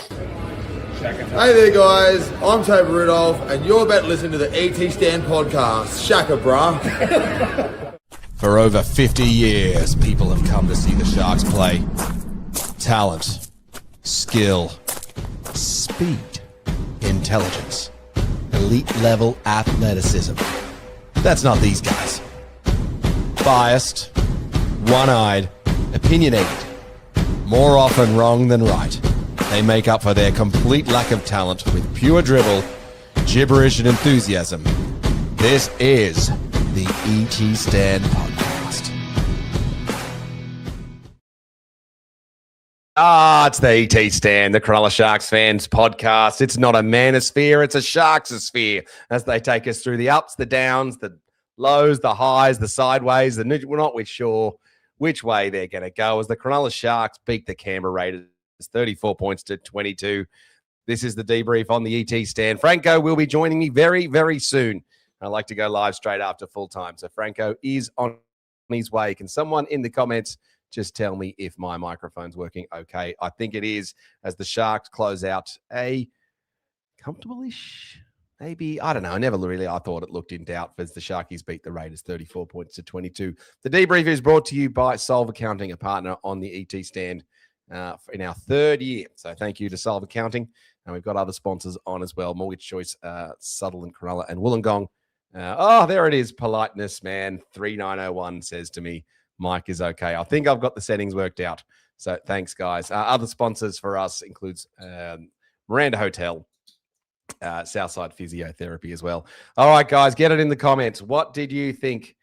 Hey there, guys. I'm Toby Rudolph, and you're about to listen to the ET Stand podcast. Shaka, brah. For over 50 years, people have come to see the Sharks play. Talent, skill, speed, intelligence, elite-level athleticism. That's not these guys. Biased, one-eyed, opinionated, more often wrong than right. They make up for their complete lack of talent with pure dribble, gibberish, and enthusiasm. This is the ET Stand podcast. It's the ET Stand, the Cronulla Sharks fans podcast. It's not a manosphere, it's a Sharksosphere, as they take us through the ups, the downs, the lows, the highs, the sideways. We're not sure which way they're going to go as the Cronulla Sharks beat the Canberra Raiders 34 points to 22. This is the debrief on the ET Stand. Franco will be joining me very, very soon. I'd like to go live straight after full time. So Franco is on his way. Can someone in the comments just tell me if my microphone's working okay? I think it is, as the Sharks close out a comfortable-ish, maybe. I don't know. I thought it looked in doubt as the Sharkies beat the Raiders 34 points to 22. The debrief is brought to you by Solve Accounting, a partner on the ET Stand in our third year. So thank you to Solve Accounting. And we've got other sponsors on as well. Mortgage Choice, Sutherland, Cronulla, and Wollongong. There it is. Politeness, man. 3901 says to me, Mike is okay. I think I've got the settings worked out. So thanks, guys. Other sponsors for us includes Miranda Hotel, Southside Physiotherapy as well. All right, guys, get it in the comments. What did you think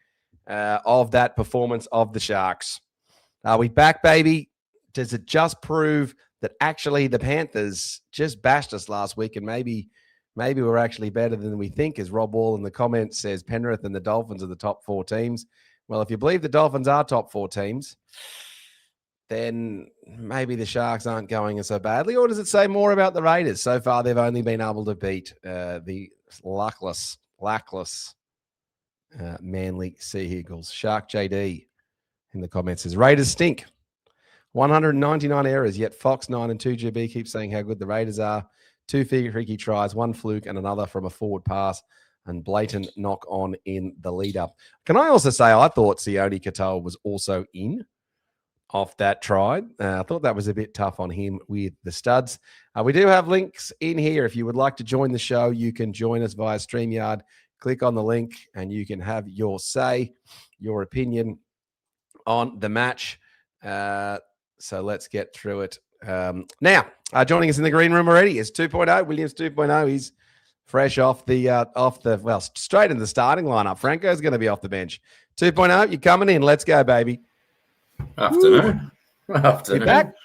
of that performance of the Sharks? Are we back, baby? Does it just prove that actually the Panthers just bashed us last week and maybe we're actually better than we think? As Rob Wall in the comments says, Penrith and the Dolphins are the top four teams. Well, if you believe the Dolphins are top four teams, then maybe the Sharks aren't going so badly. Or does it say more about the Raiders? So far, they've only been able to beat the luckless Manly Sea Eagles. Shark JD in the comments says, Raiders stink. 199 errors, yet Fox 9 and 2GB keep saying how good the Raiders are. 2 freaky tries, 1 fluke and another from a forward pass, and blatant knock on in the lead up. Can I also say I thought Sione Katoa was also in off that try. I thought that was a bit tough on him with the studs. We do have links in here. If you would like to join the show, you can join us via StreamYard. Click on the link and you can have your say, your opinion on the match. So let's get through it. Now, joining us in the green room already is 2.0, Williams 2.0. He's fresh off the straight in the starting lineup. Franco's going to be off the bench. 2.0, you're coming in. Let's go, baby. Afternoon. You're back?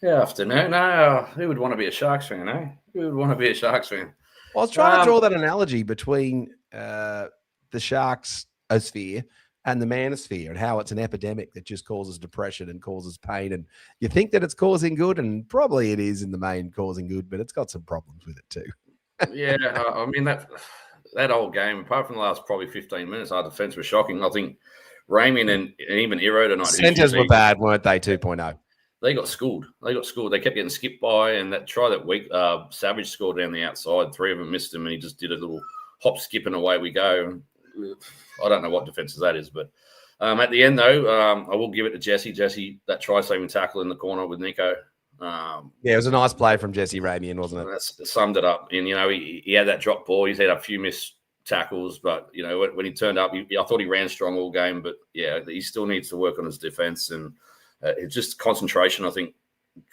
Yeah, afternoon. No, who would want to be a Sharks fan, eh? Who would want to be a Sharks fan? Well, I was trying to draw that analogy between the Sharks sphere and the manosphere, and how it's an epidemic that just causes depression and causes pain. And you think that it's causing good, and probably it is in the main causing good, but it's got some problems with it too. Yeah, I mean, that old game, apart from the last probably 15 minutes, our defense was shocking. I think Raymond and even Iro tonight. Centers were bad, weren't they, 2.0? They got schooled. They kept getting skipped by, and that try that week, Savage scored down the outside. 3 of them missed him, and he just did a little hop, skip, and away we go. I don't know what defenses that is, but at the end, though, I will give it to Jesse. Jesse, that try-saving tackle in the corner with Nico. It was a nice play from Jesse Ramian, wasn't it? That summed it up. And, he had that drop ball. He's had a few missed tackles, but, when he turned up, I thought he ran strong all game. But, yeah, he still needs to work on his defense. And it's just concentration, I think,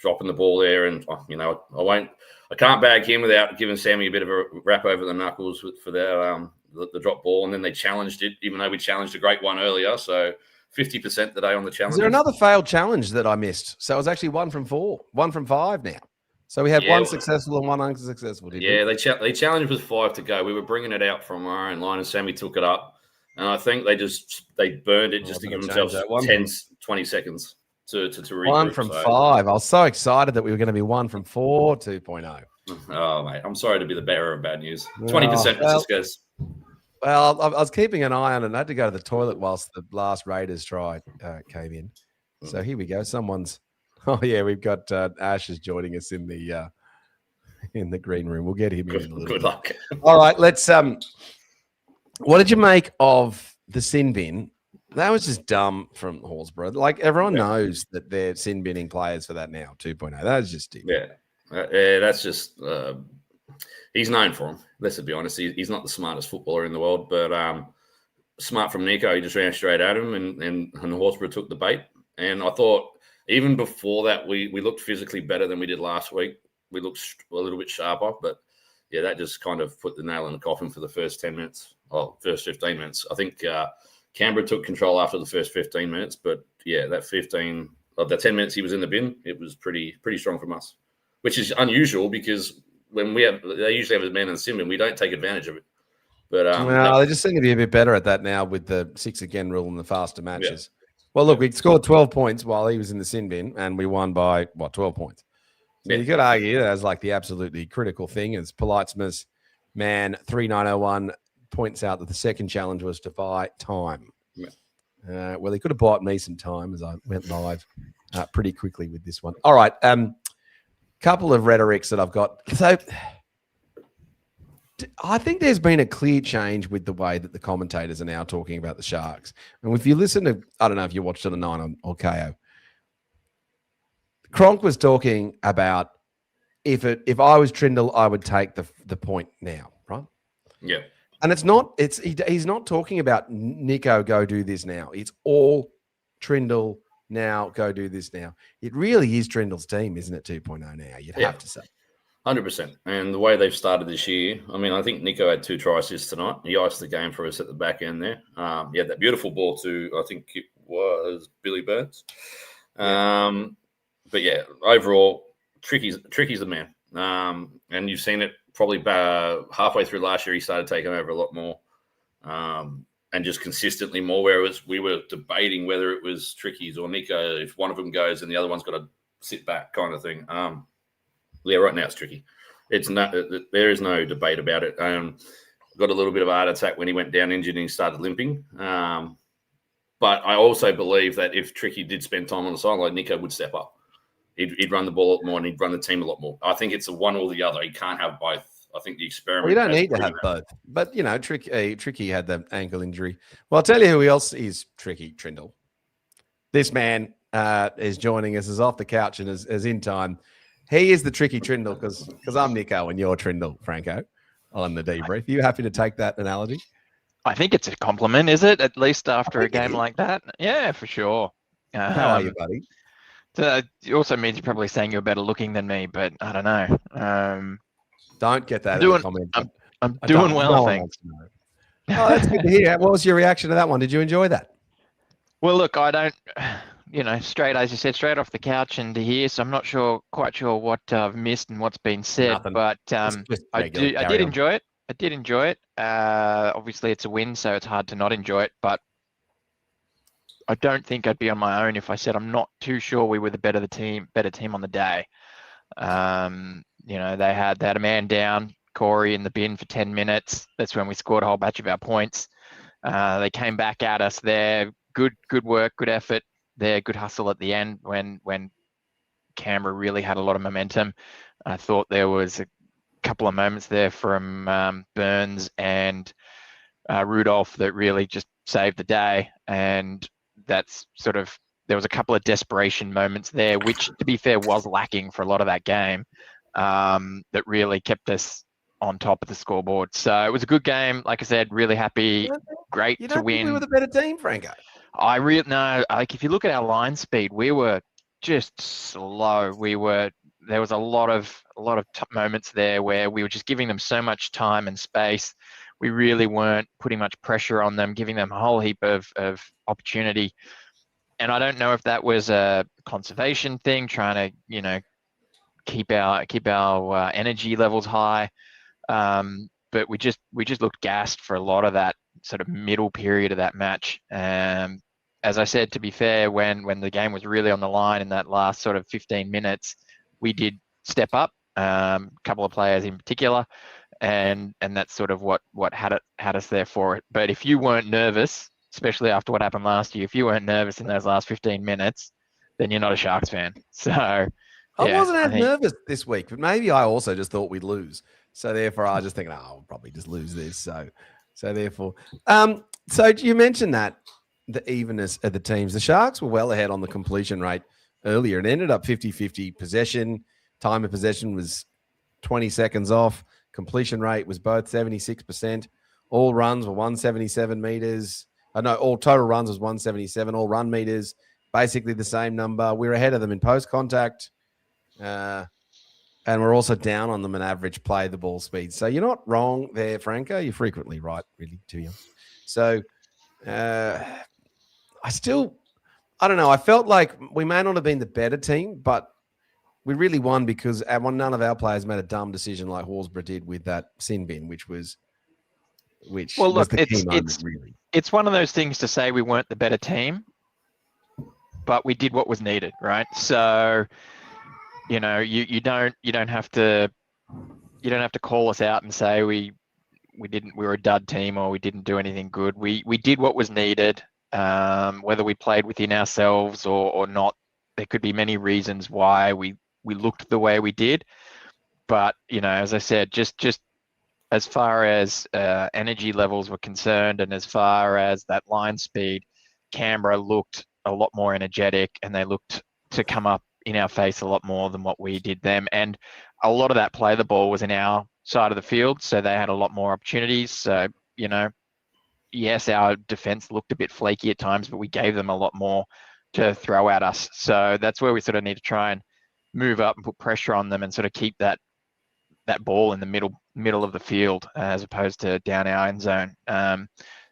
dropping the ball there. And, I can't bag him without giving Sammy a bit of a rap over the knuckles for their the drop ball. And then they challenged it, even though we challenged a great one earlier. So 50% today on the challenge. Is there another failed challenge that I missed? So it was actually 1 from 4, 1 from 5 now. So we had one successful and one unsuccessful. They challenged with 5 to go. We were bringing it out from our own line, and Sammy took it up. And I think they burned it just to give themselves 10, 20 seconds to regroup. 1 from 5. I was so excited that we were going to be 1 from 4, 2.0. Oh, mate, I'm sorry to be the bearer of bad news. 20% just goes. Well, I was keeping an eye on it, and I had to go to the toilet whilst the last Raiders try came in. So here we go. We've got Ash is joining us in the in the green room. We'll get him in a little Good bit. luck. All right, let's. What did you make of the sin bin? That was just dumb from Horsburgh. Like everyone knows that they're sin binning players for that now. 2.0. That was just stupid. Yeah, that's just. He's known for him. Let's be honest. He's not the smartest footballer in the world, but smart from Nico. He just ran straight at him, and Horsburgh took the bait. And I thought even before that, we looked physically better than we did last week. We looked a little bit sharper, but yeah, that just kind of put the nail in the coffin for the first 10 minutes. Well, first 15 minutes. I think Canberra took control after the first 15 minutes, but yeah, that 10 minutes he was in the bin, it was pretty strong from us, which is unusual because when they usually have a man in the sin bin, we don't take advantage of it. But they just seem to be a bit better at that now with the 6 again rule and the faster matches. Yeah. Well, look, we scored 12 points while he was in the sin bin, and we won by 12 points. So you could argue that as like the absolutely critical thing, as Politesmas man 3901 points out that the second challenge was to buy time. Yeah. Well, he could have bought me some time as I went live pretty quickly with this one. All right, couple of rhetorics that I've got. So I think there's been a clear change with the way that the commentators are now talking about the Sharks. And if you listen to, I don't know if you watched it on 9 or KO, Kronk was talking about if I was Trindle, I would take the point now, right? Yeah. And he's not talking about Nico, go do this now. It's all Trindle now, go do this now. It really is Trindle's team, isn't it? 2.0 now, you'd have to say. 100%. And the way they've started this year, I mean, I think Nico had 2 try assists tonight. He iced the game for us at the back end there. He had that beautiful ball to, I think it was Billy Burns. But yeah, overall, Tricky's the man. And you've seen it probably halfway through last year, he started taking over a lot more and just consistently more, whereas we were debating whether it was Tricky's or Nico, if one of them goes and the other one's got to sit back kind of thing. Yeah, right now it's Tricky. There is no debate about it. Got a little bit of a heart attack when he went down injured and he started limping. But I also believe that if Tricky did spend time on the sideline, Nico would step up. He'd run the ball a lot more and he'd run the team a lot more. I think it's a one or the other. He can't have both. I think the experiment. Well, you don't need to have both. But, Tricky had the ankle injury. Well, I'll tell you who else is Tricky, Trindle. This man is joining us, is off the couch and is in time. He is the Tricky Trindle because I'm Nico and you're Trindle, Franco, on the debrief. Are you happy to take that analogy? I think it's a compliment, is it? At least after a game like that? Yeah, for sure. How are you, buddy? It also means you're probably saying you're better looking than me, but I don't know. Don't get that in the comment. I'm doing well, thanks. Oh, that's good to hear. What was your reaction to that one? Did you enjoy that? Well, look, I don't, straight, as you said, straight off the couch and to hear, so I'm not quite sure what I've missed and what's been said, but I did enjoy it. I did enjoy it. Obviously, it's a win, so it's hard to not enjoy it, but I don't think I'd be on my own if I said I'm not too sure we were the better team on the day. They had a man down, Corey, in the bin for 10 minutes. That's when we scored a whole batch of our points. They came back at us there. Good work, good effort there. Good hustle at the end when Canberra really had a lot of momentum. I thought there was a couple of moments there from Burns and Rudolph that really just saved the day. And that's there was a couple of desperation moments there, which, to be fair, was lacking for a lot of that game, that really kept us on top of the scoreboard. So it was a good game. Like I said, really happy. Great to win. Think we were the better team, Franco? If you look at our line speed, we were just slow. There was a lot of moments there where we were just giving them so much time and space. We really weren't putting much pressure on them, giving them a whole heap of opportunity. And I don't know if that was a conservation thing, trying to, keep our energy levels high. But we just looked gassed for a lot of that sort of middle period of that match. As I said, to be fair, when the game was really on the line in that last sort of 15 minutes, we did step up, a couple of players in particular, and that's sort of what had us there for it. But if you weren't nervous, especially after what happened last year, if you weren't nervous in those last 15 minutes, then you're not a Sharks fan. So I Yeah, wasn't I as think nervous this week, but maybe I also just thought we'd lose. So therefore, I was just thinking, oh, I'll probably just lose this. So therefore, so you mentioned that the evenness of the teams. The Sharks were well ahead on the completion rate earlier. It ended up 50-50 possession. Time of possession was 20 seconds off. Completion rate was both 76%. All runs were 177 meters. All total runs was 177. All run meters, basically the same number. We're ahead of them in post contact. And we're also down on them in average play the ball speed. So you're not wrong there, Franco. You're frequently right, really, to be honest. So I don't know. I felt like we may not have been the better team, but we really won because none of our players made a dumb decision like Horsburgh did with that sin bin, which was look, the key moment, really. it's one of those things to say we weren't the better team, but we did what was needed, right? So, you don't have to call us out and say we were a dud team or we didn't do anything good. We did what was needed. Whether we played within ourselves or not, there could be many reasons why we looked the way we did. But as I said, just as far as energy levels were concerned, and as far as that line speed, Canberra looked a lot more energetic, and they looked to come up in our face a lot more than what we did them. And a lot of that play the ball was in our side of the field, so they had a lot more opportunities. So, yes, our defense looked a bit flaky at times, but we gave them a lot more to throw at us. So that's where we sort of need to try and move up and put pressure on them and sort of keep that ball in the middle of the field as opposed to down our end zone.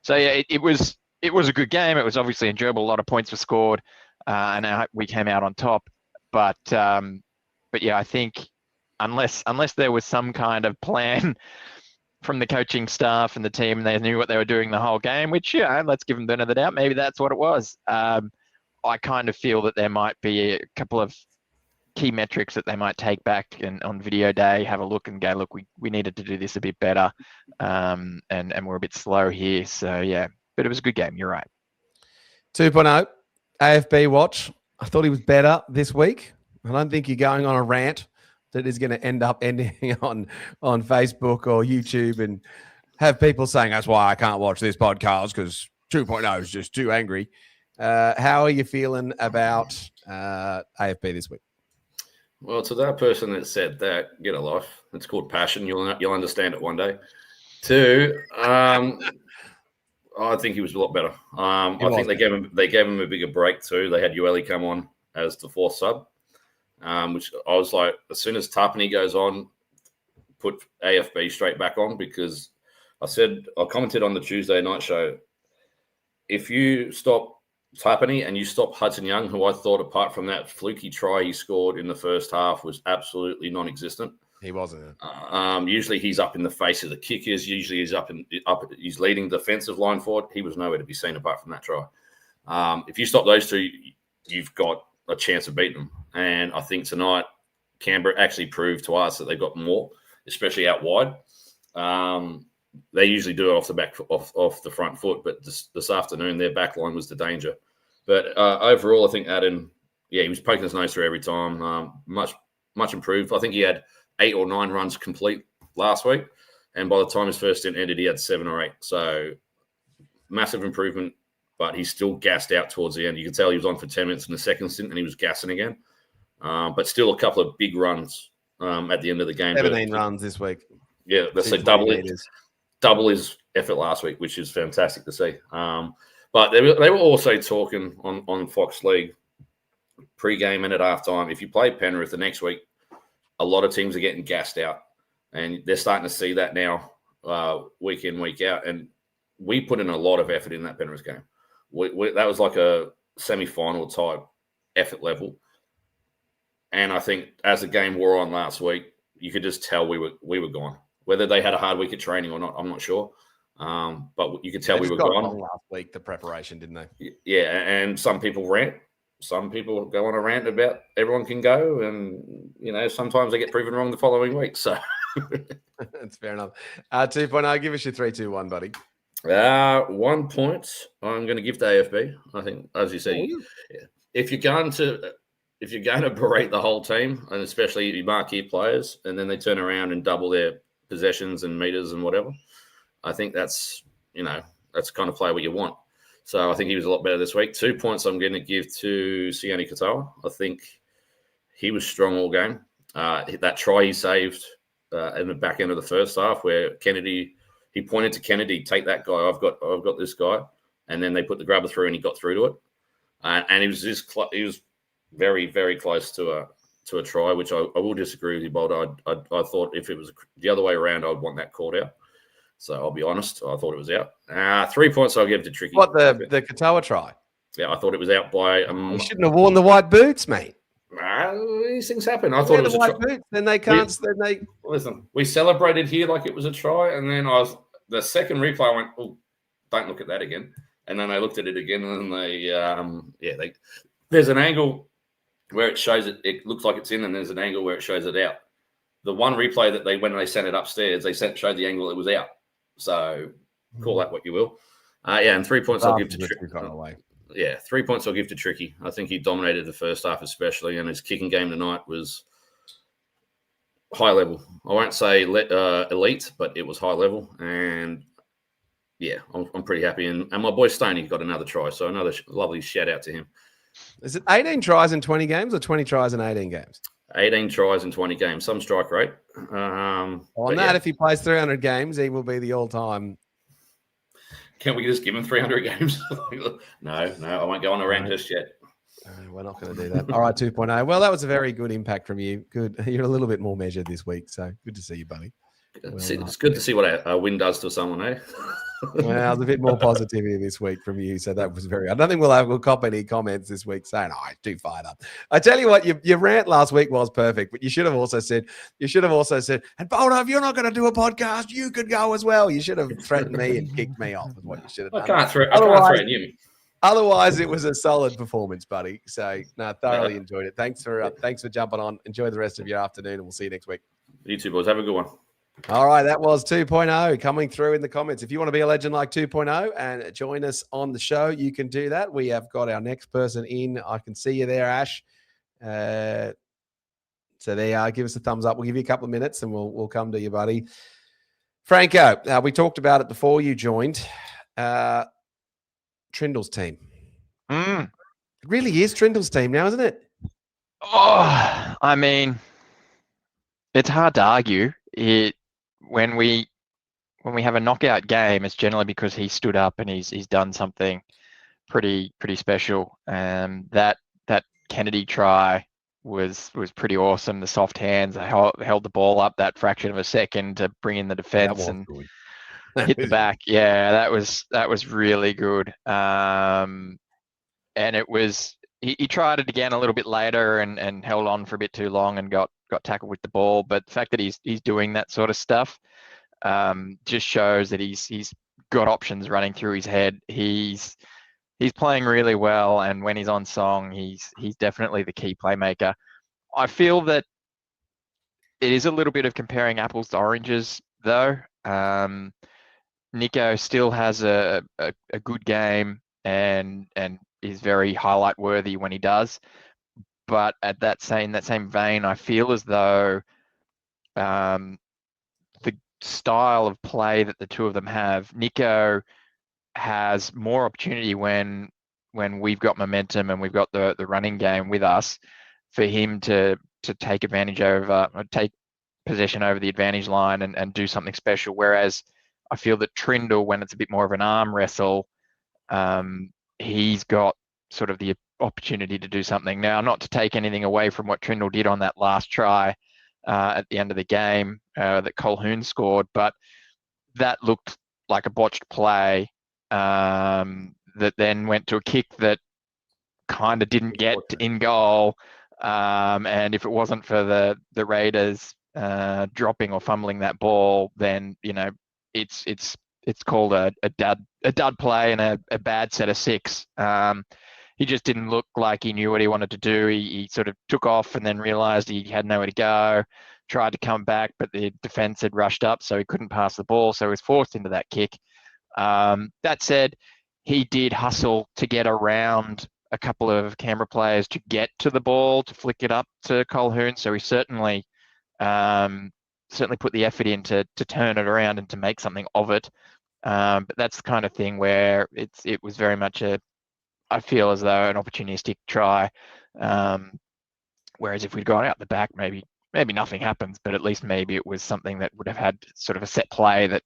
So yeah, it was a good game. It was obviously enjoyable. A lot of points were scored, and we came out on top. But yeah, I think unless there was some kind of plan from the coaching staff and the team, and they knew what they were doing the whole game, which, let's give them the benefit of the doubt. Maybe that's what it was. I kind of feel that there might be a couple of key metrics that they might take back and on video day, have a look and go, look, we needed to do this a bit better. And we're a bit slow here. So yeah, but it was a good game. You're right. 2.0 AFB watch. I thought he was better this week. I don't think you're going on a rant that is going to end up ending on Facebook or YouTube and have people saying that's why I can't watch this podcast because 2.0 is just too angry. How are you feeling about AFB this week? Well, to that person that said that, get a life. It's called passion. You'll understand it one day. 2, I think he was a lot better. I think they gave him a bigger break too. They had Ueli come on as the 4th sub, which I was like, as soon as Tapani goes on, put AFB straight back on, because I commented on the Tuesday night show, if you stop Tapani and you stop Hudson Young, who I thought, apart from that fluky try he scored in the first half, was absolutely non-existent. He wasn't. Usually he's up in the face of the kickers. Usually he's leading the defensive line forward. He was nowhere to be seen apart from that try. If you stop those two, you've got a chance of beating them. And I think tonight Canberra actually proved to us that they've got more, especially out wide. They usually do it off the back, off the front foot, but this afternoon their back line was the danger. But overall, I think Adam, he was poking his nose through every time. Much improved. I think he had 8 or 9 runs complete last week, and by the time his first stint ended, he had 7 or 8. So massive improvement, but he's still gassed out towards the end. You could tell he was on for 10 minutes in the second stint, and he was gassing again. But still a couple of big runs at the end of the game. 17 runs this week. Yeah, let's say double his effort last week, which is fantastic to see. But they were also talking on Fox League pre-game and at halftime. If you play Penrith the next week, a lot of teams are getting gassed out, and they're starting to see that now, week in, week out. And we put in a lot of effort in that Penrith game. That was like a semi-final type effort level. And I think as the game wore on last week, you could just tell we were gone. Whether they had a hard week of training or not, I'm not sure. But you could tell we were gone. Last week, the preparation, didn't they? Yeah, and some people rant. Some people go on a rant about everyone can go, and sometimes they get proven wrong the following week. So that's fair enough. 2.0, give us your 3, 2, 1, buddy. 1 point I'm going to give to AFB. I think, as you said, if you're going to if you're going to berate the whole team, and especially your marquee players, and then they turn around and double their possessions and meters and whatever, I think that's the kind of player what you want. So I think he was a lot better this week. 2 points I'm going to give to Sione Katoa. I think he was strong all game. That try he saved in the back end of the first half, where Kennedy, he pointed to Kennedy, take that guy. I've got this guy, and then they put the grabber through, and he got through to it. And he was very, very close to a try, which I will disagree with you, Boldo. I thought if it was the other way around, I'd want that called out. So I'll be honest, I thought it was out. 3 points I'll give to Tricky. What, the Katoa try? Yeah, I thought it was out by. You shouldn't have worn the white boots, mate. These things happen. I thought it was the a white try. boots. Then they can't. Listen. We celebrated here like it was a try, and then the second replay. I went, oh, don't look at that again. And then I looked at it again, and there's an angle where it shows it. It looks like it's in, and there's an angle where it shows it out. The one replay that when they sent it upstairs, they showed the angle it was out. So call that what you will. And 3 points I'll give to Tricky. Yeah, 3 points I'll give to Tricky. I think he dominated the first half especially, and his kicking game tonight was high level. I won't say elite, but it was high level. And yeah, I'm pretty happy. And my boy Stoney got another try, so another lovely shout out to him. Is it 18 tries in 20 games or 20 tries in 18 games? 18 tries in 20 games, some strike rate. If he plays 300 games, he will be the all-time. Can we just give him 300 games? No, I won't go on a rant just yet. We're not going to do that. All right, 2.0. Well, that was a very good impact from you. Good. You're a little bit more measured this week, so good to see you, buddy. It's good to see what a win does to someone, eh? Well, there's a bit more positivity this week from you, so that was very. I don't think we'll cop any comments this week saying, "Oh, it's too fired up." I tell you what, your rant last week was perfect, but you should have also said, "And Boldo, if you're not going to do a podcast, you could go as well." You should have threatened me and kicked me off. Is what you should have done. I can't threaten you. Otherwise, it was a solid performance, buddy. So, no, thoroughly enjoyed it. Thanks for jumping on. Enjoy the rest of your afternoon, and we'll see you next week. You too, boys. Have a good one. All right, that was 2.0 coming through in the comments. If you want to be a legend like 2.0 and join us on the show, you can do that. We have got our next person in. I can see you there, Ash. So there you are. Give us a thumbs up. We'll give you a couple of minutes and we'll come to you, buddy. Franco, we talked about it before you joined. Trindle's team. It really is Trindle's team now, isn't it? Oh, I mean, it's hard to argue. When we have a knockout game, it's generally because he stood up and he's done something pretty special. That Kennedy try was pretty awesome. The soft hands, they held the ball up that fraction of a second to bring in the defense and hit the back. Yeah, that was really good. And it was he tried it again a little bit later and held on for a bit too long and got tackled with the ball. But the fact that he's doing that sort of stuff just shows that he's got options running through his head. He's playing really well, and when he's on song, he's definitely the key playmaker. I feel that it is a little bit of comparing apples to oranges, though. Nico still has a good game and is very highlight worthy when he does. But at that same vein, I feel as though the style of play that the two of them have, Nico has more opportunity when we've got momentum and we've got the running game with us for him to take advantage over, or take possession over the advantage line and do something special. Whereas I feel that Trindle, when it's a bit more of an arm wrestle, he's got sort of the opportunity to do something. Now, not to take anything away from what Trindle did on that last try at the end of the game that Colhoun scored, but that looked like a botched play that then went to a kick that kind of didn't get in goal. And if it wasn't for the Raiders dropping or fumbling that ball, then it's called a dud play and a bad set of six. He just didn't look like he knew what he wanted to do. He sort of took off and then realized he had nowhere to go, tried to come back, but the defense had rushed up, so he couldn't pass the ball, so he was forced into that kick. That said, he did hustle to get around a couple of Canberra players to get to the ball, to flick it up to Colquhoun. So he certainly put the effort in to turn it around and to make something of it. But that's the kind of thing where it was very much I feel as though an opportunistic try. Whereas if we'd gone out the back, maybe nothing happens, but at least maybe it was something that would have had sort of a set play that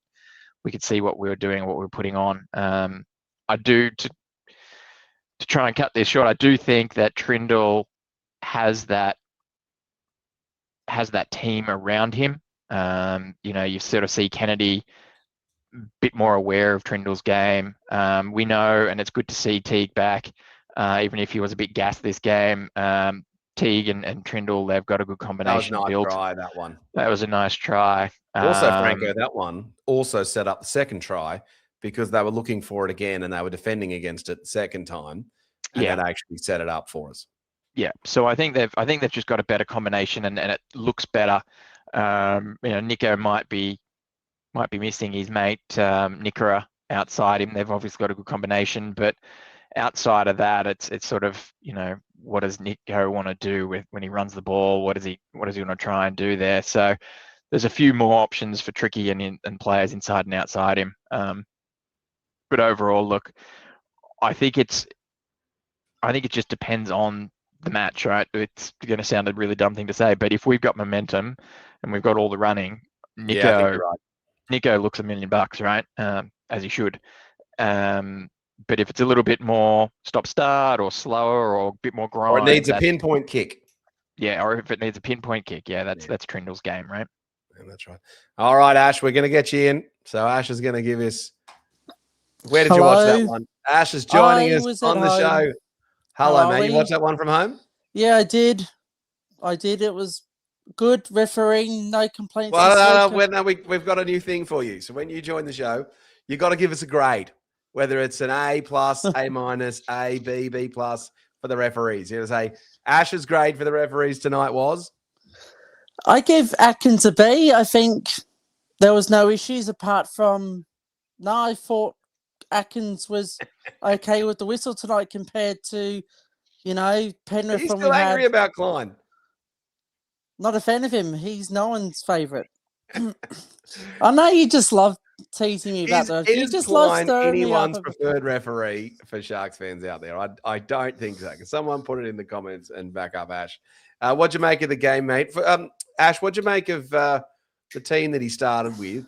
we could see what we were doing, what we were putting on. I do, to try and cut this short, I do think that Trindle has that team around him. You sort of see Kennedy a bit more aware of Trindle's game. We know, and it's good to see Teague back, even if he was a bit gassed this game. Teague and Trindle, they've got a good combination That was a nice built. try, that one. That was a nice try. Also, Franco, that one also set up the second try because they were looking for it again and they were defending against it the second time, and that actually set it up for us. Yeah. So I think they've just got a better combination and it looks better. Nico might be missing his mate Nikora outside him. They've obviously got a good combination, but outside of that, it's sort of, what does Nico want to do when he runs the ball? What does he want to try and do there? So there's a few more options for Tricky and players inside and outside him. But overall, look, I think it just depends on the match, right? It's going to sound a really dumb thing to say, but if we've got momentum and we've got all the running, Nico looks $1 million, right? As he should. But if it's a little bit more stop-start or slower or a bit more grind, or it needs a pinpoint kick. Yeah, or if it needs a pinpoint kick, that's Trindle's game, right? Yeah, that's right. All right, Ash, we're going to get you in. So Ash is going to give us. Where did you watch that one? Ash is joining us on the show. Hello, mate. You watched that one from home? Yeah, I did. It was good refereeing, no complaints. Well, no, we've got a new thing for you. So when you join the show, you got to give us a grade, whether it's an A+, A-, A, B, B+ for the referees. You know, say Ash's grade for the referees tonight was? I gave Atkins a B. I think there was no issues apart from. No, I thought Atkins was okay with the whistle tonight compared to, Penrith. Are you still angry about Klein? Not a fan of him. He's no one's favourite. I know you just love teasing me about that. You just love stirring me up. Anyone's preferred referee for Sharks fans out there? I don't think so. Can someone put it in the comments and back up Ash? What'd you make of the game, mate? Ash, what'd you make of the team that he started with,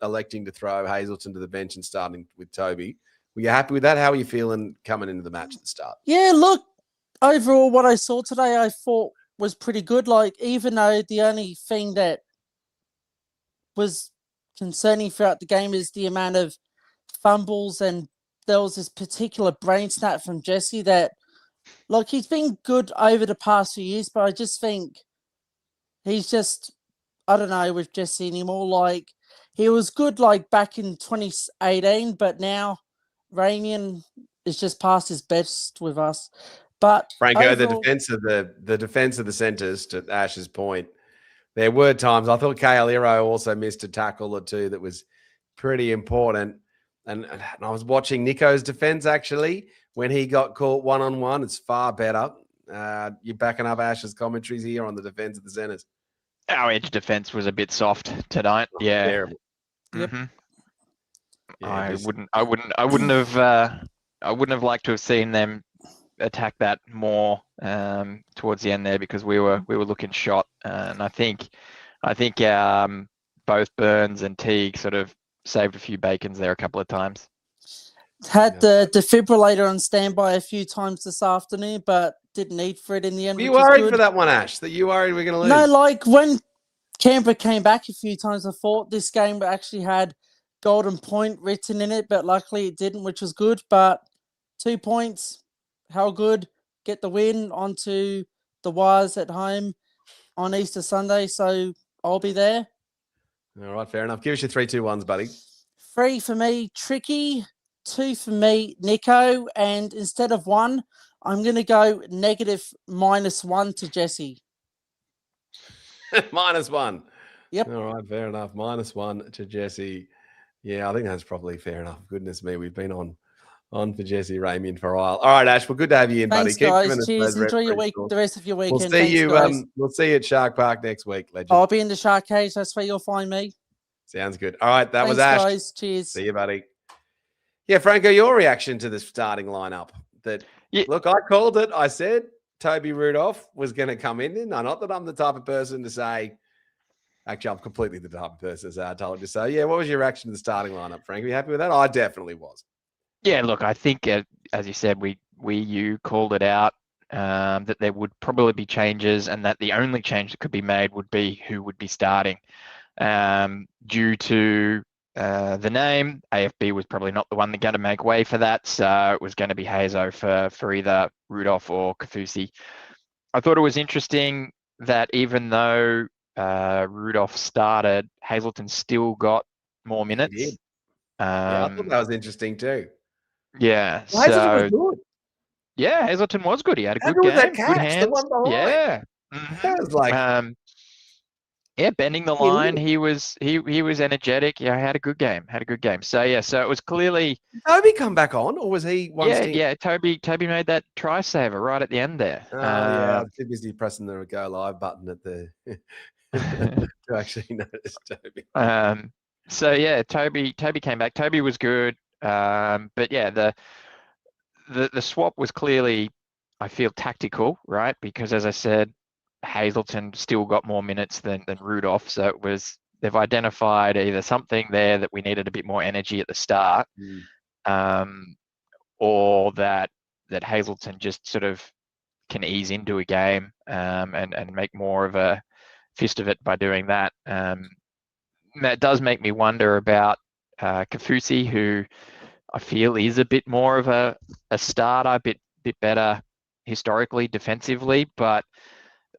electing to throw Hazelton to the bench and starting with Toby? Were you happy with that? How are you feeling coming into the match at the start? Yeah, look, overall what I saw today I thought was pretty good. Like, even though the only thing that was concerning throughout the game is the amount of fumbles, and there was this particular brain snap from Jesse that, look, he's been good over the past few years, but I just think he's just, I don't know with Jesse anymore. Like, he was good like back in 2018, but now Ramian is just past his best with us. But Franco, overall, the defense of the centers, to Ash's point, there were times I thought Kale Iro also missed a tackle or two that was pretty important. And I was watching Nico's defense actually when he got caught one-on-one. It's far better. You're backing up Ash's commentaries here on the defense of the centers. Our edge defense was a bit soft tonight. Yeah. Terrible. Mm-hmm. Yeah, I wouldn't have liked to have seen them attack that more towards the end there, because we were looking shot, and I think both Burns and Teague sort of saved a few bacons there a couple of times. had the defibrillator on standby a few times this afternoon, but didn't need for it in the end. Were you worried for that one, Ash? That you worried we're going to lose? No, like when Canberra came back a few times, I thought this game actually had golden point written in it, but luckily it didn't, which was good. But 2 points, how good? Get the win onto the wires at home on Easter Sunday, so I'll be there. All right, fair enough. Give us your 3, 2, 1s, buddy. 3 for me, Tricky. 2 for me, Nico. And instead of 1, I'm going to go -1 to Jesse. -1. Yep. All right, fair enough. -1 to Jesse. Yeah, I think that's probably fair enough. Goodness me, we've been on On for Jesse Ramien for a while. All right, Ash. Well, good to have you in, buddy. Thanks, guys. giving us Cheers. those Enjoy your reference week. calls. The rest of your We'll weekend. see Thanks, you. guys. We'll see you at Shark Park next week, legend. I'll be in the Shark Cage. That's where you'll find me. Sounds good. All right, that was Thanks, Ash. guys. Cheers. See you, buddy. Yeah, Franco, your reaction to the starting lineup? Look, I called it. I said Toby Rudolph was going to come in. Now, not that I'm the type of person to say. Actually, I'm completely the type of person to say. I told you so. Yeah, what was your reaction to the starting lineup, Frank? Are you happy with that? I definitely was. Yeah, look, I think as you said, you called it out that there would probably be changes, and that the only change that could be made would be who would be starting. Due to the name, AFB was probably not the one that's going to make way for that, so it was going to be Hazo for either Rudolph or Kafusi. I thought it was interesting that even though Rudolph started, Hazleton still got more minutes. He did. Yeah, I thought that was interesting too. Yeah, well, Hazleton was good. Yeah, Hazleton was good. He had a good good game, that catch, good hands. the one behind. Yeah, That was like, bending the line. He was energetic. Yeah, had a good game. So yeah, so it was clearly. Did Toby come back on, or was he one? Yeah. Toby made that try saver right at the end there. Oh yeah, I was too busy pressing the go live button at the to actually notice Toby. So yeah, Toby came back. Toby was good. But yeah, the swap was clearly, I feel, tactical, right? Because as I said, Hazleton still got more minutes than Rudolph. So they've identified either something there that we needed a bit more energy at the start, or that Hazleton just sort of can ease into a game and make more of a fist of it by doing that. That does make me wonder about Kafusi, who I feel is a bit more of a starter, a bit better historically defensively, but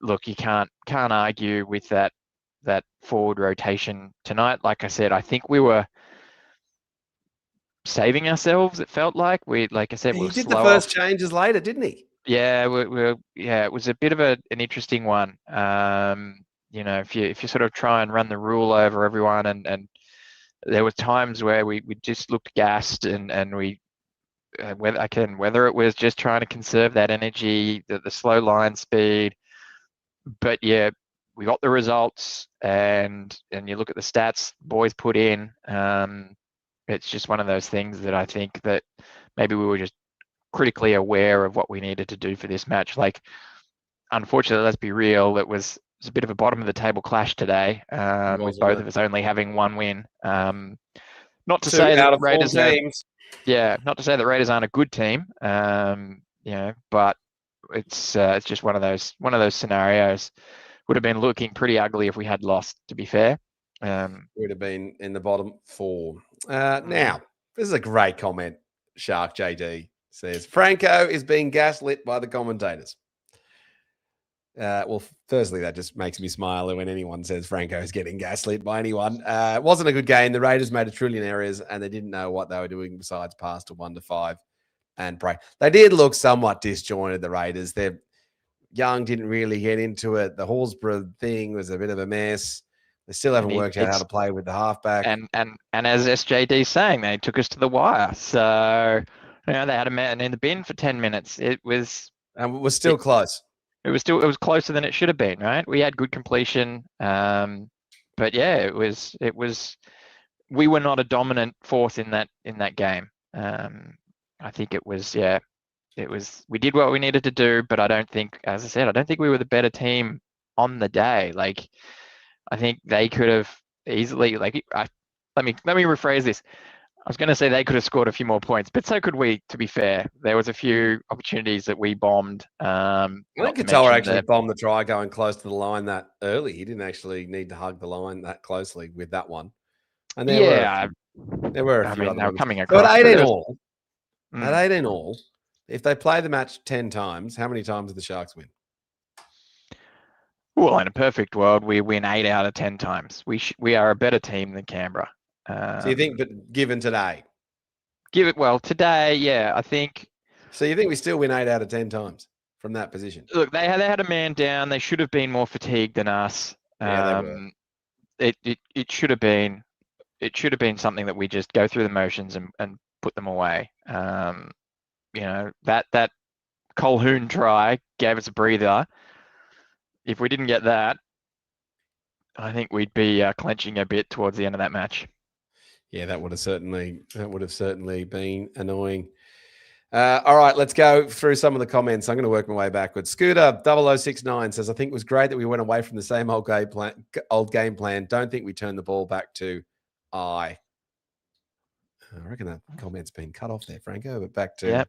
look, you can't argue with that forward rotation tonight. Like I said, I think we were saving ourselves. It felt like he did the first changes later, didn't he? Yeah, it was a bit of an interesting one. If you sort of try and run the rule over everyone, and there were times where we just looked gassed, and we whether it was just trying to conserve that energy, the slow line speed, but yeah, we got the results, and you look at the stats boys put in. It's just one of those things that I think that maybe we were just critically aware of what we needed to do for this match. Like, unfortunately, let's be real, it was a bit of a bottom of the table clash today, with both of us only having one win. Not to say that Raiders not to say that Raiders aren't a good team, but it's just one of those scenarios. Would have been looking pretty ugly if we had lost, to be fair. Would have been in the bottom four. Now, this is a great comment. Shark JD says, Franco is being gaslit by the commentators. Well, firstly, that just makes me smile when anyone says Franco is getting gaslit by anyone. It wasn't a good game. The Raiders made 1 trillion errors, and they didn't know what they were doing besides pass to 1-5 and pray. They did look somewhat disjointed, the Raiders. They're young, didn't really get into it. The Horsburgh thing was a bit of a mess. They still haven't worked out how to play with the halfback. And as SJD's saying, they took us to the wire. So, they had a man in the bin for 10 minutes. It was still close. It was closer than it should have been, right? We had good completion. But yeah, it was we were not a dominant force in that game. I think it was we did what we needed to do, but I don't think, as I said, I don't think we were the better team on the day. Like, I think they could have easily, let me rephrase this. I was going to say they could have scored a few more points, but so could we, to be fair. There was a few opportunities that we bombed. I think Katoa actually bombed the try going close to the line that early. He didn't actually need to hug the line that closely with that one. And there were a few other ones. Coming across. So at 18 all, if they play the match 10 times, how many times do the Sharks win? Well, in a perfect world, we win 8 out of 10 times. We are a better team than Canberra. So you think, but given today? Today, yeah, I think. So you think we still win 8 out of 10 times from that position? Look, they had a man down. They should have been more fatigued than us. Yeah, they were. It should have been something that we just go through the motions and put them away. That Colhoun try gave us a breather. If we didn't get that, I think we'd be clenching a bit towards the end of that match. Yeah, that would have certainly been annoying. All right, let's go through some of the comments. I'm going to work my way backwards. Scooter 0069 says, I think it was great that we went away from the same old game plan. Don't think we turned the ball back to I reckon that comment's been cut off there, Franco, but back to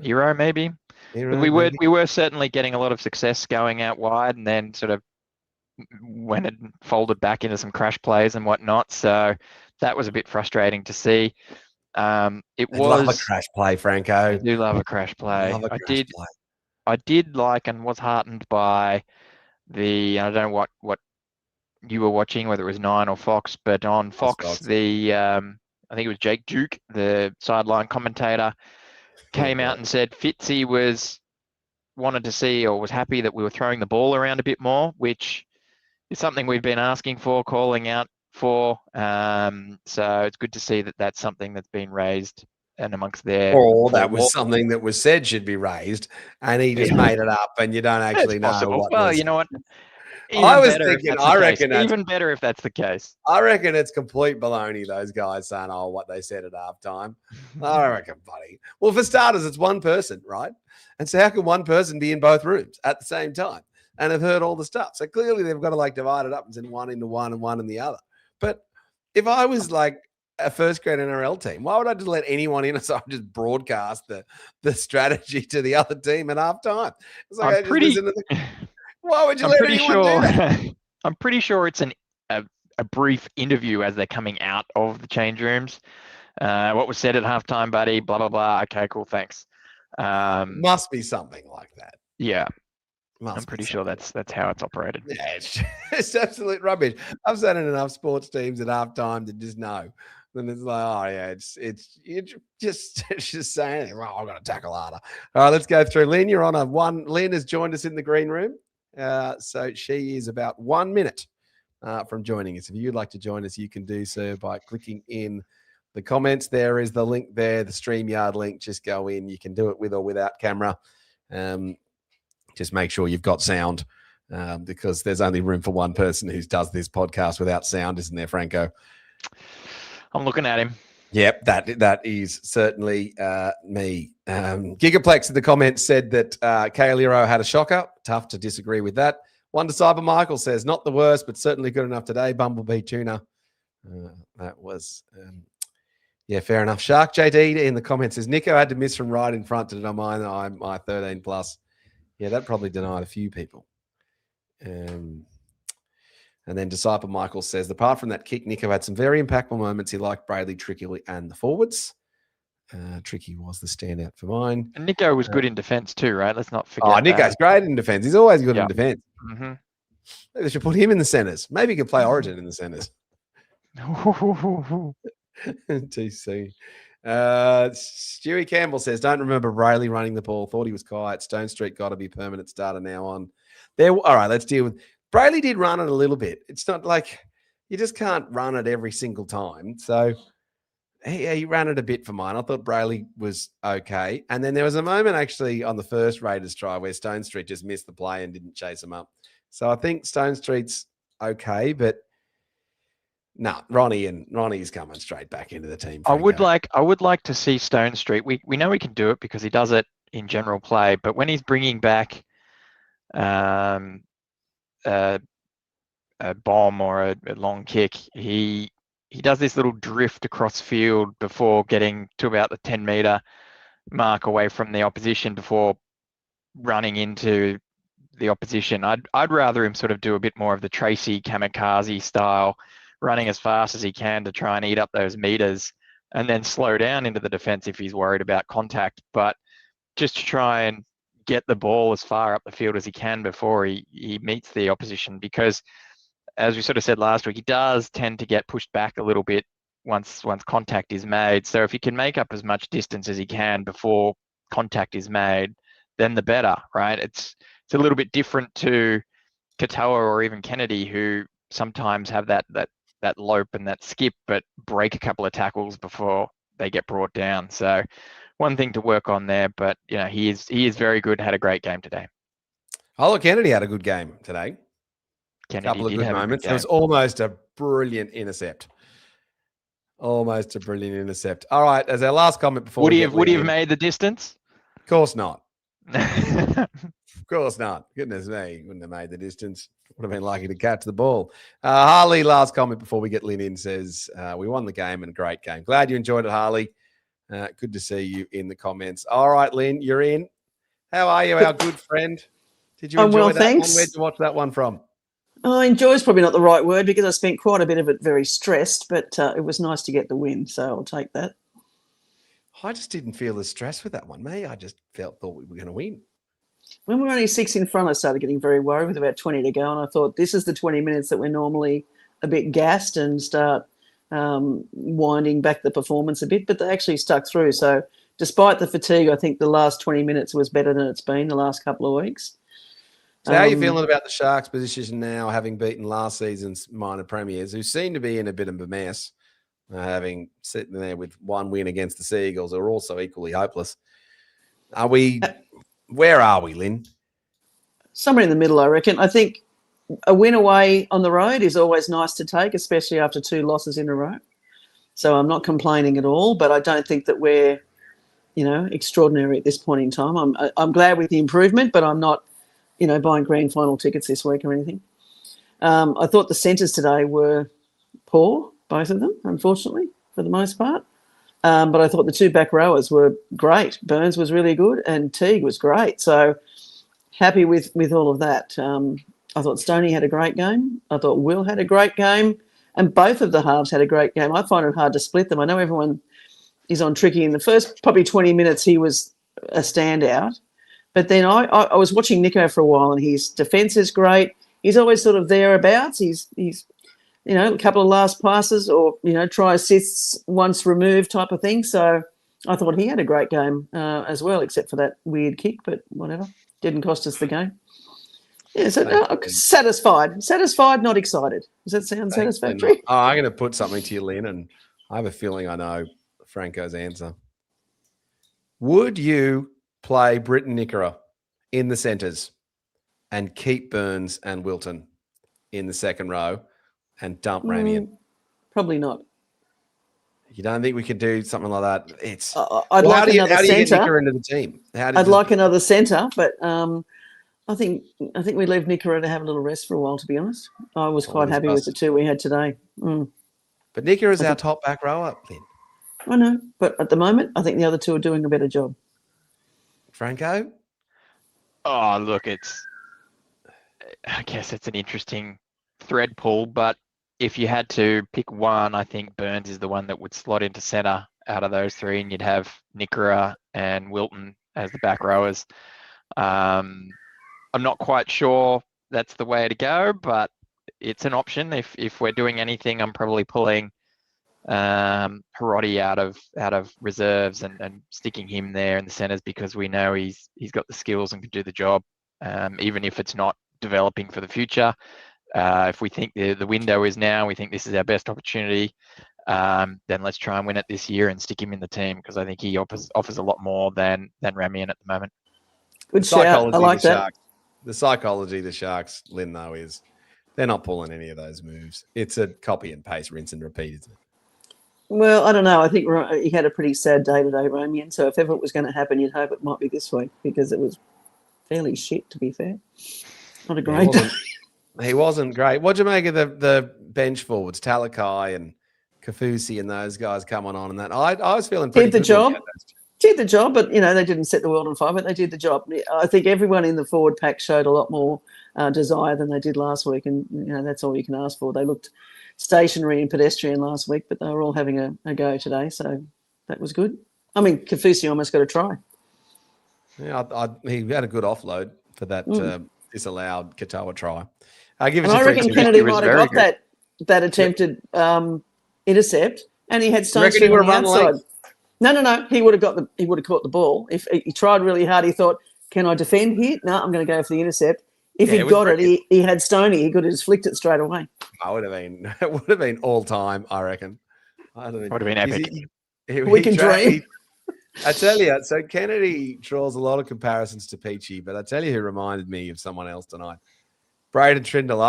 Euro maybe. We were certainly getting a lot of success going out wide, and then sort of when it folded back into some crash plays and whatnot. So that was a bit frustrating to see. Love a crash play, Franco. I do love a crash play. I did like and was heartened by I don't know what you were watching, whether it was Nine or Fox, but on Fox, I think it was Jake Duke, the sideline commentator, came out and said Fitzy wanted to see or was happy that we were throwing the ball around a bit more, which is something we've been asking for, calling out for. So it's good to see that that's something that's been raised and amongst their. Or that was something that was said should be raised, and he just made it up, and you don't actually know what. Well, you know what? I was thinking, I reckon that's even better if that's the case. I reckon it's complete baloney, those guys saying, oh, what they said at halftime. I reckon, buddy. Well, for starters, it's one person, right? And so how can one person be in both rooms at the same time and have heard all the stuff? So clearly they've got to divide it up and send one into one and one in the other. But if I was a first grade NRL team, why would I just let anyone in? So I just broadcast the strategy to the other team at halftime. It's like why would you let anyone do that? I'm pretty sure it's a brief interview as they're coming out of the change rooms. What was said at halftime, buddy? Blah blah blah. Okay, cool, thanks. Must be something like that. Yeah, I'm pretty sure that's how it's operated. Yeah, it's absolute rubbish. I've sat in enough sports teams at halftime to just know. Then it's like, oh yeah, it's just saying, well, I've got to tackle harder. All right, let's go through. Lynn, you're on a one. Lynn has joined us in the green room. So she is about 1 minute from joining us. If you'd like to join us, you can do so by clicking in the comments. There is the link there, the StreamYard link. Just go in. You can do it with or without camera. Just make sure you've got sound because there's only room for one person who does this podcast without sound, isn't there, Franco? I'm looking at him. Yep, that is certainly me. Gigaplex in the comments said that Kaeliro had a shocker. Tough to disagree with that. One Disciple Michael says, not the worst, but certainly good enough today. Bumblebee Tuna. That was, fair enough. Shark JD in the comments says, Nico had to miss from right in front to deny my 13 plus. Yeah, that probably denied a few people. And then Disciple Michael says, apart from that kick, Nico had some very impactful moments. He liked Brayley, Tricky, and the forwards. Tricky was the standout for mine. And Nico was good in defence too, right? Let's not forget. Oh, Nico's great in defence. He's always good in defence. Mm-hmm. Maybe they should put him in the centres. Maybe he could play Origin in the centres. Too soon. Stewie Campbell says, don't remember Brayley running the ball. Thought he was quiet. Stone Street got to be permanent starter now on. All right, let's deal with... Brayley did run it a little bit. It's not like you just can't run it every single time. So he ran it a bit for mine. I thought Brayley was okay. And then there was a moment actually on the first Raiders try where Stone Street just missed the play and didn't chase him up. So I think Stone Street's okay, but no, Ronnie's coming straight back into the team. I would like to see Stone Street. We know he can do it because he does it in general play, but when he's bringing back a bomb or a long kick, he does this little drift across field before getting to about the 10-meter mark away from the opposition before running into the opposition. I'd rather him sort of do a bit more of the Tracy kamikaze style, running as fast as he can to try and eat up those meters and then slow down into the defense if he's worried about contact, but just to try and get the ball as far up the field as he can before he meets the opposition, because as we sort of said last week, he does tend to get pushed back a little bit once contact is made. So if he can make up as much distance as he can before contact is made, then the better, right? It's a little bit different to Katoa or even Kennedy, who sometimes have that lope and that skip, but break a couple of tackles before they get brought down. So one thing to work on there, but he is very good. Had a great game today. Ola Kennedy had a good game today. Kennedy Couple of did good have moments. A There good was game. almost a brilliant intercept. Almost a brilliant intercept. All right, as our last comment before Would we he get have? Would he Lynn have in. made the distance? Of course not. Of course not. Goodness me, wouldn't have made the distance. Would have been lucky to catch the ball. Harley, last comment before we get Lynn in, says, we won the game and a great game. Glad you enjoyed it, Harley. Good to see you in the comments. All right, Lynn, you're in. How are you, our good friend? Did you enjoy well, that one? thanks. Where'd you watch that one from? Oh, enjoy is probably not the right word because I spent quite a bit of it very stressed, but it was nice to get the win, so I'll take that. I just didn't feel as stressed with that one, mate. I just thought we were going to win. When we were only 6 in front, I started getting very worried with about 20 to go, and I thought this is the 20 minutes that we're normally a bit gassed and start winding back the performance a bit, but they actually stuck through. So despite the fatigue, I think the last 20 minutes was better than it's been the last couple of weeks. So how are you feeling about the Sharks' position now, having beaten last season's minor premiers, who seem to be in a bit of a mess, having sitting there with one win against the Seagulls, who are also equally hopeless? Where are we, Lynn? Somewhere in the middle, I reckon. I think a win away on the road is always nice to take, especially after 2 losses in a row. So I'm not complaining at all, but I don't think that we're, extraordinary at this point in time. I'm glad with the improvement, but I'm not, buying grand final tickets this week or anything. I thought the centres today were poor, both of them, unfortunately, for the most part. But I thought the 2 back rowers were great. Burns was really good and Teague was great. So happy with all of that. I thought Stoney had a great game. I thought Will had a great game. And both of the halves had a great game. I find it hard to split them. I know everyone is on Tricky. In the first probably 20 minutes, he was a standout. But then I was watching Nico for a while, and his defence is great. He's always sort of thereabouts. He's a couple of last passes or, try assists once removed type of thing. So I thought he had a great game as well, except for that weird kick, but whatever. Didn't cost us the game. Yeah, so satisfied, not excited. Does that sound satisfactory? Oh, I'm going to put something to you, Lynn, and I have a feeling I know Franco's answer. Would you play Britton Nickera in the centres and keep Burns and Wilton in the second row and dump Ramian? Probably not. You don't think we could do something like that? It's I'd like another how do you get centre. Nickera into the team? I'd like another centre, but I think we leave Nickera to have a little rest for a while, to be honest. I was quite happy with the 2 we had today. But Nickera is our top back rower, Lynn. I know, but at the moment, I think the other 2 are doing a better job. Franco? Oh, look, I guess it's an interesting thread pull, but if you had to pick one, I think Burns is the one that would slot into centre out of those 3, and you'd have Nickera and Wilton as the back rowers. I'm not quite sure that's the way to go, but it's an option. If we're doing anything, I'm probably pulling Hiroti out of reserves and sticking him there in the centres because we know he's got the skills and can do the job, even if it's not developing for the future. If we think the window is now, we think this is our best opportunity, then let's try and win it this year and stick him in the team because I think he offers a lot more than Ramian at the moment. Good shout. I like that. The psychology of the Sharks, Lynn, though, is they're not pulling any of those moves. It's a copy and paste, rinse and repeat, isn't it? Well, I don't know. I think he had a pretty sad day today, Ramian. So if ever it was going to happen, you'd hope it might be this week because it was fairly shit, to be fair. Not a great day. He wasn't great. What'd you make of the bench forwards, Talakai and Kafusi and those guys coming on and that? I was feeling pretty good. Did the job, but, they didn't set the world on fire, but they did the job. I think everyone in the forward pack showed a lot more desire than they did last week, and, that's all you can ask for. They looked stationary and pedestrian last week, but they were all having a go today, so that was good. I mean, Kafusi almost got a try. Yeah, he had a good offload for that disallowed Katoa try. I give it. I reckon Kennedy might have got that attempted intercept, and he had Stone Street on the outside. No. He would have caught the ball if he tried really hard. He thought, "Can I defend here? No, I'm going to go for the intercept." If he got it, he had Stoney. He could have just flicked it straight away. It would have been all time, I reckon. Would have been epic. We can dream. I tell you, so Kennedy draws a lot of comparisons to Peachy, but I tell you who reminded me of someone else tonight. Braden Trindle.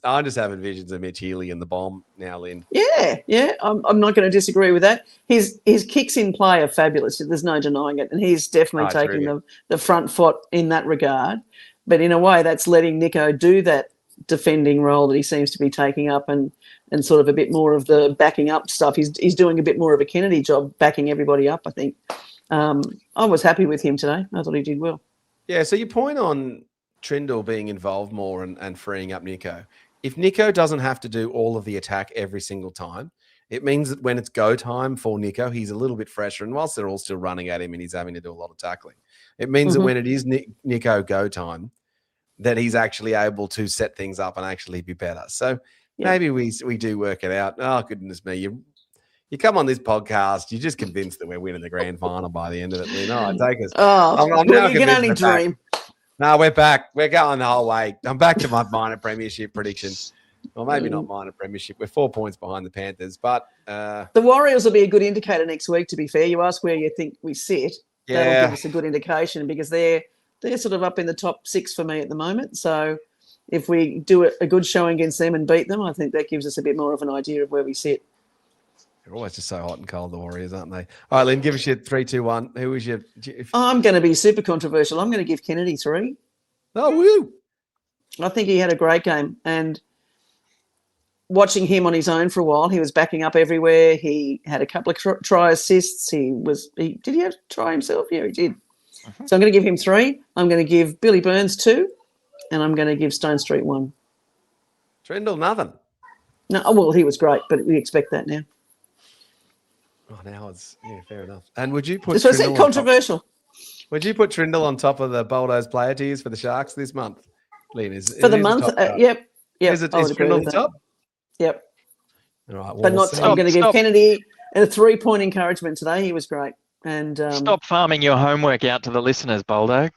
I'm just having visions of Mitch Healy and the bomb now, Lynn. Yeah. I'm not going to disagree with that. His kicks in play are fabulous. There's no denying it, and he's definitely taking the front foot in that regard. But in a way, that's letting Nico do that defending role that he seems to be taking up, and sort of a bit more of the backing up stuff. He's doing a bit more of a Kennedy job, backing everybody up, I think. I was happy with him today. I thought he did well. Yeah, so your point on Trindle being involved more and freeing up Nico. If Nico doesn't have to do all of the attack every single time, it means that when it's go time for Nico, he's a little bit fresher. And whilst they're all still running at him and he's having to do a lot of tackling, it means that when it is Nico go time, that he's actually able to set things up and actually be better. So maybe we do work it out. Oh, goodness me. You come on this podcast, you're just convinced that we're winning the grand final by the end of it. Take us. I'm now you can only dream. No, we're back. We're going the whole way. I'm back to my minor premiership prediction. Well, maybe not minor premiership. We're 4 points behind the Panthers, but the Warriors will be a good indicator next week. To be fair, you ask where you think we sit. That'll give us a good indication because they're sort of up in the top 6 for me at the moment. So if we do a good showing against them and beat them, I think that gives us a bit more of an idea of where we sit. They're always just so hot and cold, the Warriors, aren't they? All right, Lynn, give us your 3, 2, 1. Who was your... I'm going to be super controversial. I'm going to give Kennedy 3. Oh, woo! I think he had a great game. And watching him on his own for a while, he was backing up everywhere. He had a couple of try assists. Did he have to try himself? Yeah, he did. So I'm going to give him 3. I'm going to give Billy Burns 2. And I'm going to give Stone Street 1. Trindle, nothing. No, well, he was great, but we expect that now. Oh, now it's fair enough. And would you put? So I said controversial. Would you put Trindle on top of the Boldo's player tiers for the Sharks this month? Lynn, for the month? Yep. Is Trindle the top? Yep. All right. Well, but not. I'm going to give Kennedy a 3-point encouragement today. He was great. And stop farming your homework out to the listeners, Boldo.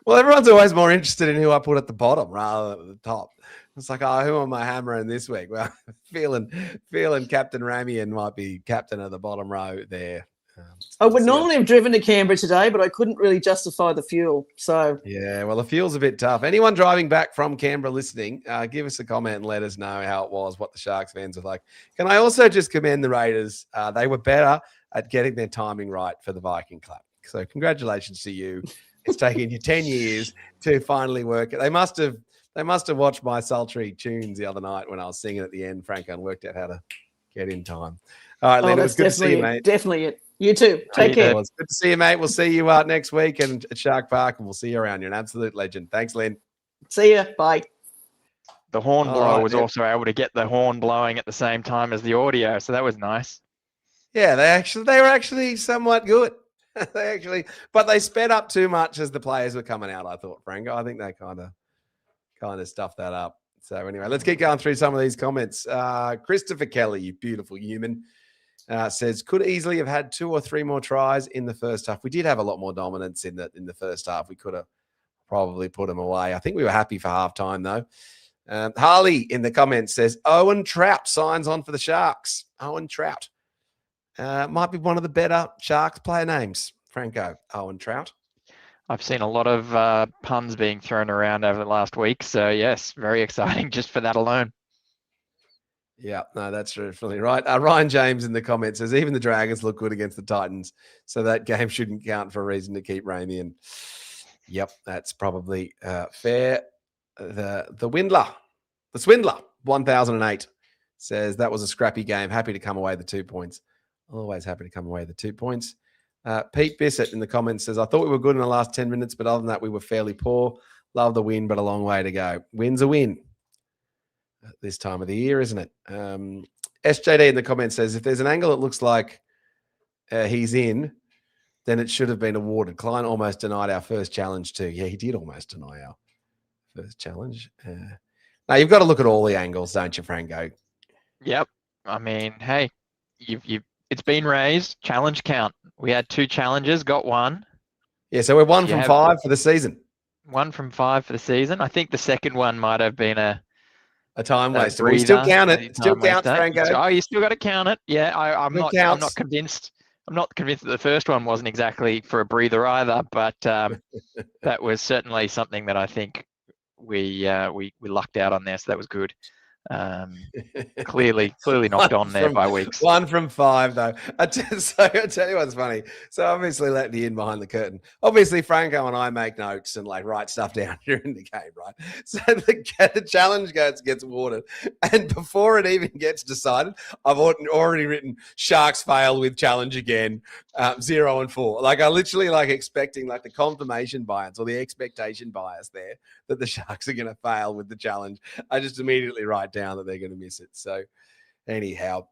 Well, everyone's always more interested in who I put at the bottom rather than at the top. It's like, who am I hammering this week? Well, feeling Captain Ramian might be captain of the bottom row there. I would normally have driven to Canberra today, but I couldn't really justify the fuel. So yeah, well, the fuel's a bit tough. Anyone driving back from Canberra listening, give us a comment and let us know how it was, what the Sharks fans were like. Can I also just commend the Raiders? They were better at getting their timing right for the Viking Club. So congratulations to you. It's taken you 10 years to finally work it. They must have watched my sultry tunes the other night when I was singing at the end, Franco, and worked out how to get in time. All right, Lynn, it was good to see you, mate. Definitely it. You too. Take care. It's good to see you, mate. We'll see you next week and at Shark Park, and we'll see you around. You're an absolute legend. Thanks, Lynn. See ya. Bye. The horn blower was also able to get the horn blowing at the same time as the audio, so that was nice. Yeah, they were actually somewhat good. But they sped up too much as the players were coming out, I thought, Franco. I think they kind of stuffed that up. So anyway, let's keep going through some of these comments. Christopher Kelly, you beautiful human, says, could easily have had 2 or 3 more tries in the first half. We did have a lot more dominance in the first half. We could have probably put them away. I think we were happy for halftime, though. Harley in the comments says, Owen Trout signs on for the Sharks. Owen Trout. Might be one of the better Sharks player names, Franco. Owen Trout. I've seen a lot of puns being thrown around over the last week. So, yes, very exciting just for that alone. Yeah, no, that's definitely right. Ryan James in the comments says, even the Dragons look good against the Titans, so that game shouldn't count for a reason to keep Ramey in. Yep, that's probably fair. The Swindler, 1008, says that was a scrappy game. Happy to come away the 2 points. Always happy to come away the 2 points. Pete Bissett in the comments says, I thought we were good in the last 10 minutes, but other than that, we were fairly poor. Love the win, but a long way to go. Win's a win at this time of the year, isn't it? SJD in the comments says, if there's an angle that looks like he's in, then it should have been awarded. Klein almost denied our first challenge too. Yeah, he did almost deny our first challenge. Now, you've got to look at all the angles, don't you, Franco? Yep. I mean, hey, it's been raised. Challenge count. We had 2 challenges, got 1. Yeah, so we're 1 from 5 for the season. 1 from 5 for the season. I think the second one might have been a a time That waster. We still breather, count a it. Still time counts, waster. Franco. Oh, you still got to count it. Yeah, I'm Still not. I'm counts. not convinced. I'm not convinced that the first one wasn't exactly for a breather either. But that was certainly something that I think we lucked out on there. So that was good. Clearly knocked on there by weeks. 1 from 5, though. I tell you what's funny. So obviously, let me in behind the curtain. Obviously, Franco and I make notes and like write stuff down during the game, right? So the challenge gets awarded, and before it even gets decided, I've already written Sharks fail with challenge again, 0 and 4. Like I literally like expecting like the confirmation bias or the expectation bias there that the Sharks are going to fail with the challenge. I just immediately write down that they're going to miss it. So anyhow,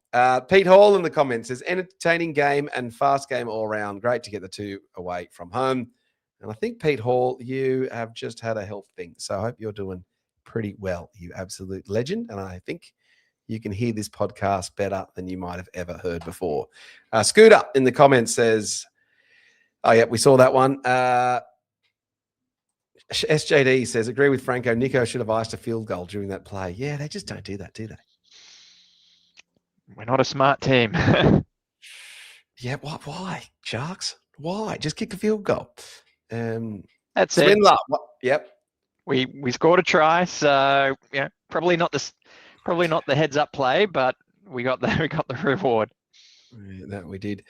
Pete Hall in the comments says, entertaining game and fast game all around. Great to get the 2 away from home. And I think, Pete Hall, you have just had a health thing. So I hope you're doing pretty well, you absolute legend. And I think you can hear this podcast better than you might have ever heard before. Scooter in the comments says, oh, yeah, we saw that one. SJD says, agree with Franco. Nico should have iced a field goal during that play. Yeah, they just don't do that, do they? We're not a smart team. Yeah, why? Sharks? Why? Just kick a field goal. That's it. Swindler. Yep. We scored a try, so yeah, probably not the heads up play, but we got the reward. Yeah, that we did.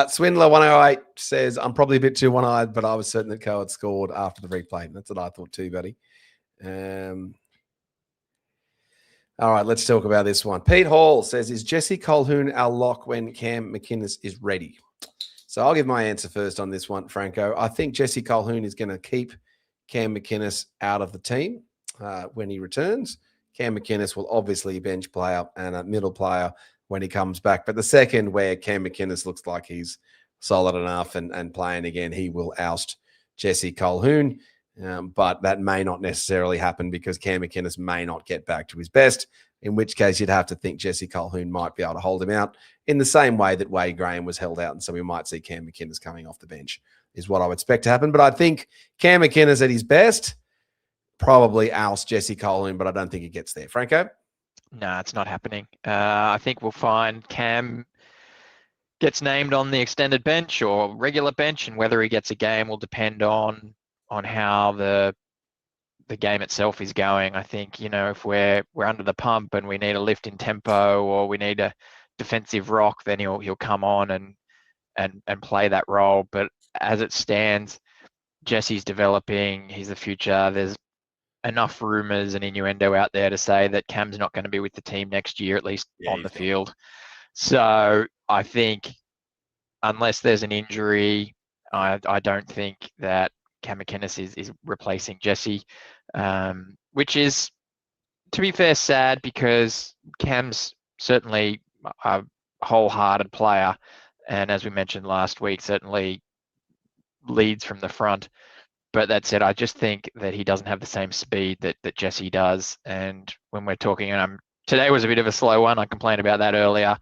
Swindler 108 says, I'm probably a bit too one-eyed, but I was certain that Coe had scored after the replay. That's what I thought too, buddy. All right, let's talk about this one. Pete Hall says, is Jesse Colquhoun our lock when Cam McInnes is ready? So I'll give my answer first on this one, Franco. I think Jesse Colquhoun is going to keep Cam McInnes out of the team when he returns. Cam McInnes will obviously bench player and a middle player when he comes back. But the second where Cam McInnes looks like he's solid enough and playing again, he will oust Jesse Colquhoun. But that may not necessarily happen because Cam McInnes may not get back to his best, in which case you'd have to think Jesse Colquhoun might be able to hold him out in the same way that Wade Graham was held out. And so we might see Cam McInnes coming off the bench is what I would expect to happen. But I think Cam McInnes at his best probably oust Jesse Colquhoun, but I don't think he gets there. Franco? No, it's not happening. I think we'll find Cam gets named on the extended bench or regular bench, and whether he gets a game will depend on how the game itself is going. I think, if we're under the pump and we need a lift in tempo or we need a defensive rock, then he'll come on and play that role. But as it stands, Jesse's developing. He's the future. There's enough rumors and innuendo out there to say that Cam's not going to be with the team next year, at least on the field. So I think unless there's an injury, I don't think that Cam McInnes is replacing Jesse, which is, to be fair, sad because Cam's certainly a wholehearted player. And as we mentioned last week, certainly leads from the front. But that said, I just think that he doesn't have the same speed that Jesse does. And when we're talking, today was a bit of a slow one. I complained about that earlier.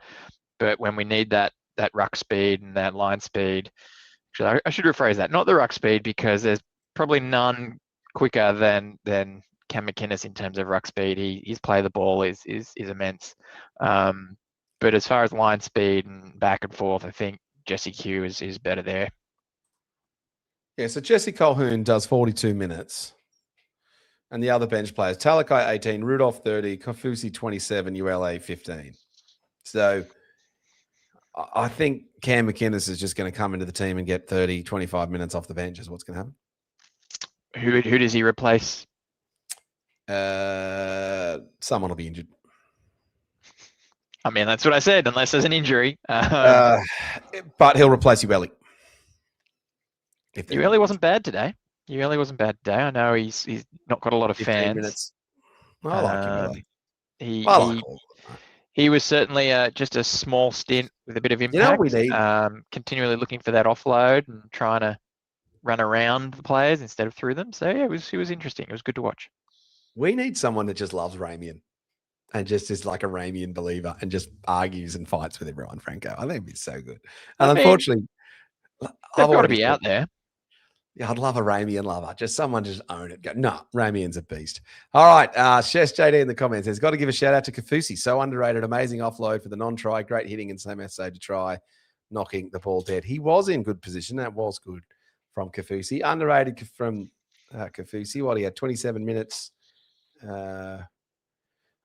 But when we need that ruck speed and that line speed, actually, I should rephrase that. Not the ruck speed, because there's probably none quicker than Cam McInnes in terms of ruck speed. His play of the ball is immense. But as far as line speed and back and forth, I think Jesse Q is better there. Yeah, so Jesse Colquhoun does 42 minutes. And the other bench players, Talakai 18, Rudolph 30, Kofusi 27, ULA 15. So I think Cam McInnes is just going to come into the team and get 30, 25 minutes off the bench is what's going to happen. Who does he replace? Someone will be injured. I mean, that's what I said, unless there's an injury. But he'll replace Ueli. Ueli wasn't bad today. I know he's not got a lot of fans. Minutes. I like Ueli. He was certainly just a small stint with a bit of impact. We need continually looking for that offload and trying to run around the players instead of through them. So yeah, it was interesting. It was good to watch. We need someone that just loves Ramian and just is like a Ramian believer and just argues and fights with everyone, Franco. I think it'd be so good. And unfortunately, they've got to be out there. Yeah, I'd love a Ramian lover. Just someone just own it. Go, no, Ramian's a beast. All right. Shesh JD in the comments has got to give a shout out to Kafusi. So underrated, amazing offload for the non-try, great hitting and same save to try, knocking the ball dead. He was in good position. That was good from Kafusi. Underrated from Kafusi. What, he had 27 minutes,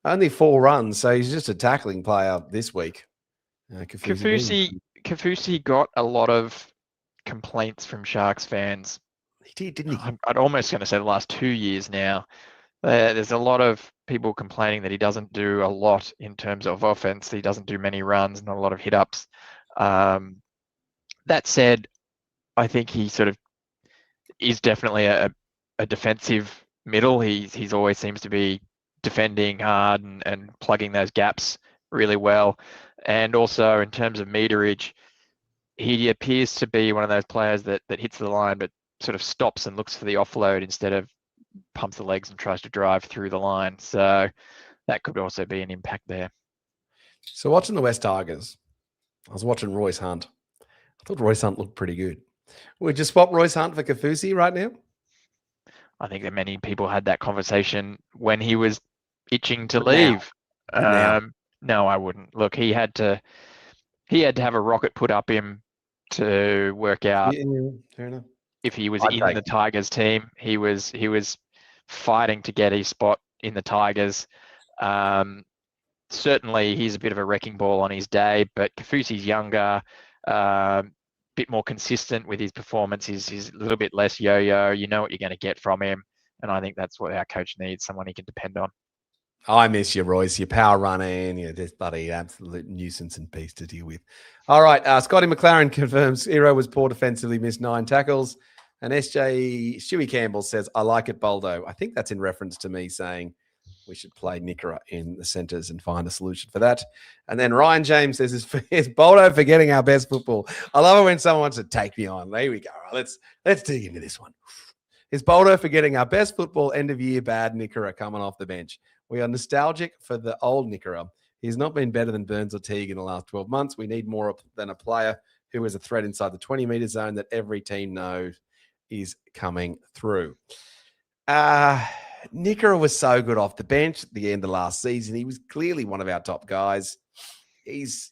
only 4 runs. So he's just a tackling player this week. Kafusi got a lot of complaints from Sharks fans. He did, didn't he? I'd almost going to say the last 2 years now. There's a lot of people complaining that he doesn't do a lot in terms of offense. He doesn't do many runs, not a lot of hit ups. That said, I think he sort of is definitely a defensive middle. He's always seems to be defending hard and plugging those gaps really well. And also in terms of meterage, he appears to be one of those players that hits the line but sort of stops and looks for the offload instead of pumps the legs and tries to drive through the line. So that could also be an impact there. So watching the West Tigers, I was watching Royce Hunt. I thought Royce Hunt looked pretty good. Would you swap Royce Hunt for Kafusi right now? I think that many people had that conversation when he was itching to leave. No, I wouldn't. Look, he had to have a rocket put up him to work out fair enough. if he was in the Tigers team. He was fighting to get his spot in the Tigers. Certainly, he's a bit of a wrecking ball on his day, but Kafusi's younger, bit more consistent with his performance. He's a little bit less yo-yo. You know what you're going to get from him, and I think that's what our coach needs, someone he can depend on. I miss you, Royce. Your power running, you're just bloody absolute nuisance and beast to deal with. All right, Scotty McLaren confirms Hero was poor defensively, missed 9 tackles. And SJ Stewie Campbell says, I like it, Boldo. I think that's in reference to me saying we should play Nickera in the centres and find a solution for that. And then Ryan James says, is Boldo forgetting our best football? I love it when someone wants to take me on. There we go. Right, let's dig into this one. Is Boldo forgetting our best football end of year bad Nickera coming off the bench? We are nostalgic for the old Nickera. He's not been better than Burns or Teague in the last 12 months. We need more than a player who is a threat inside the 20-metre zone that every team knows is coming through. Nickera was so good off the bench at the end of last season. He was clearly one of our top guys. He's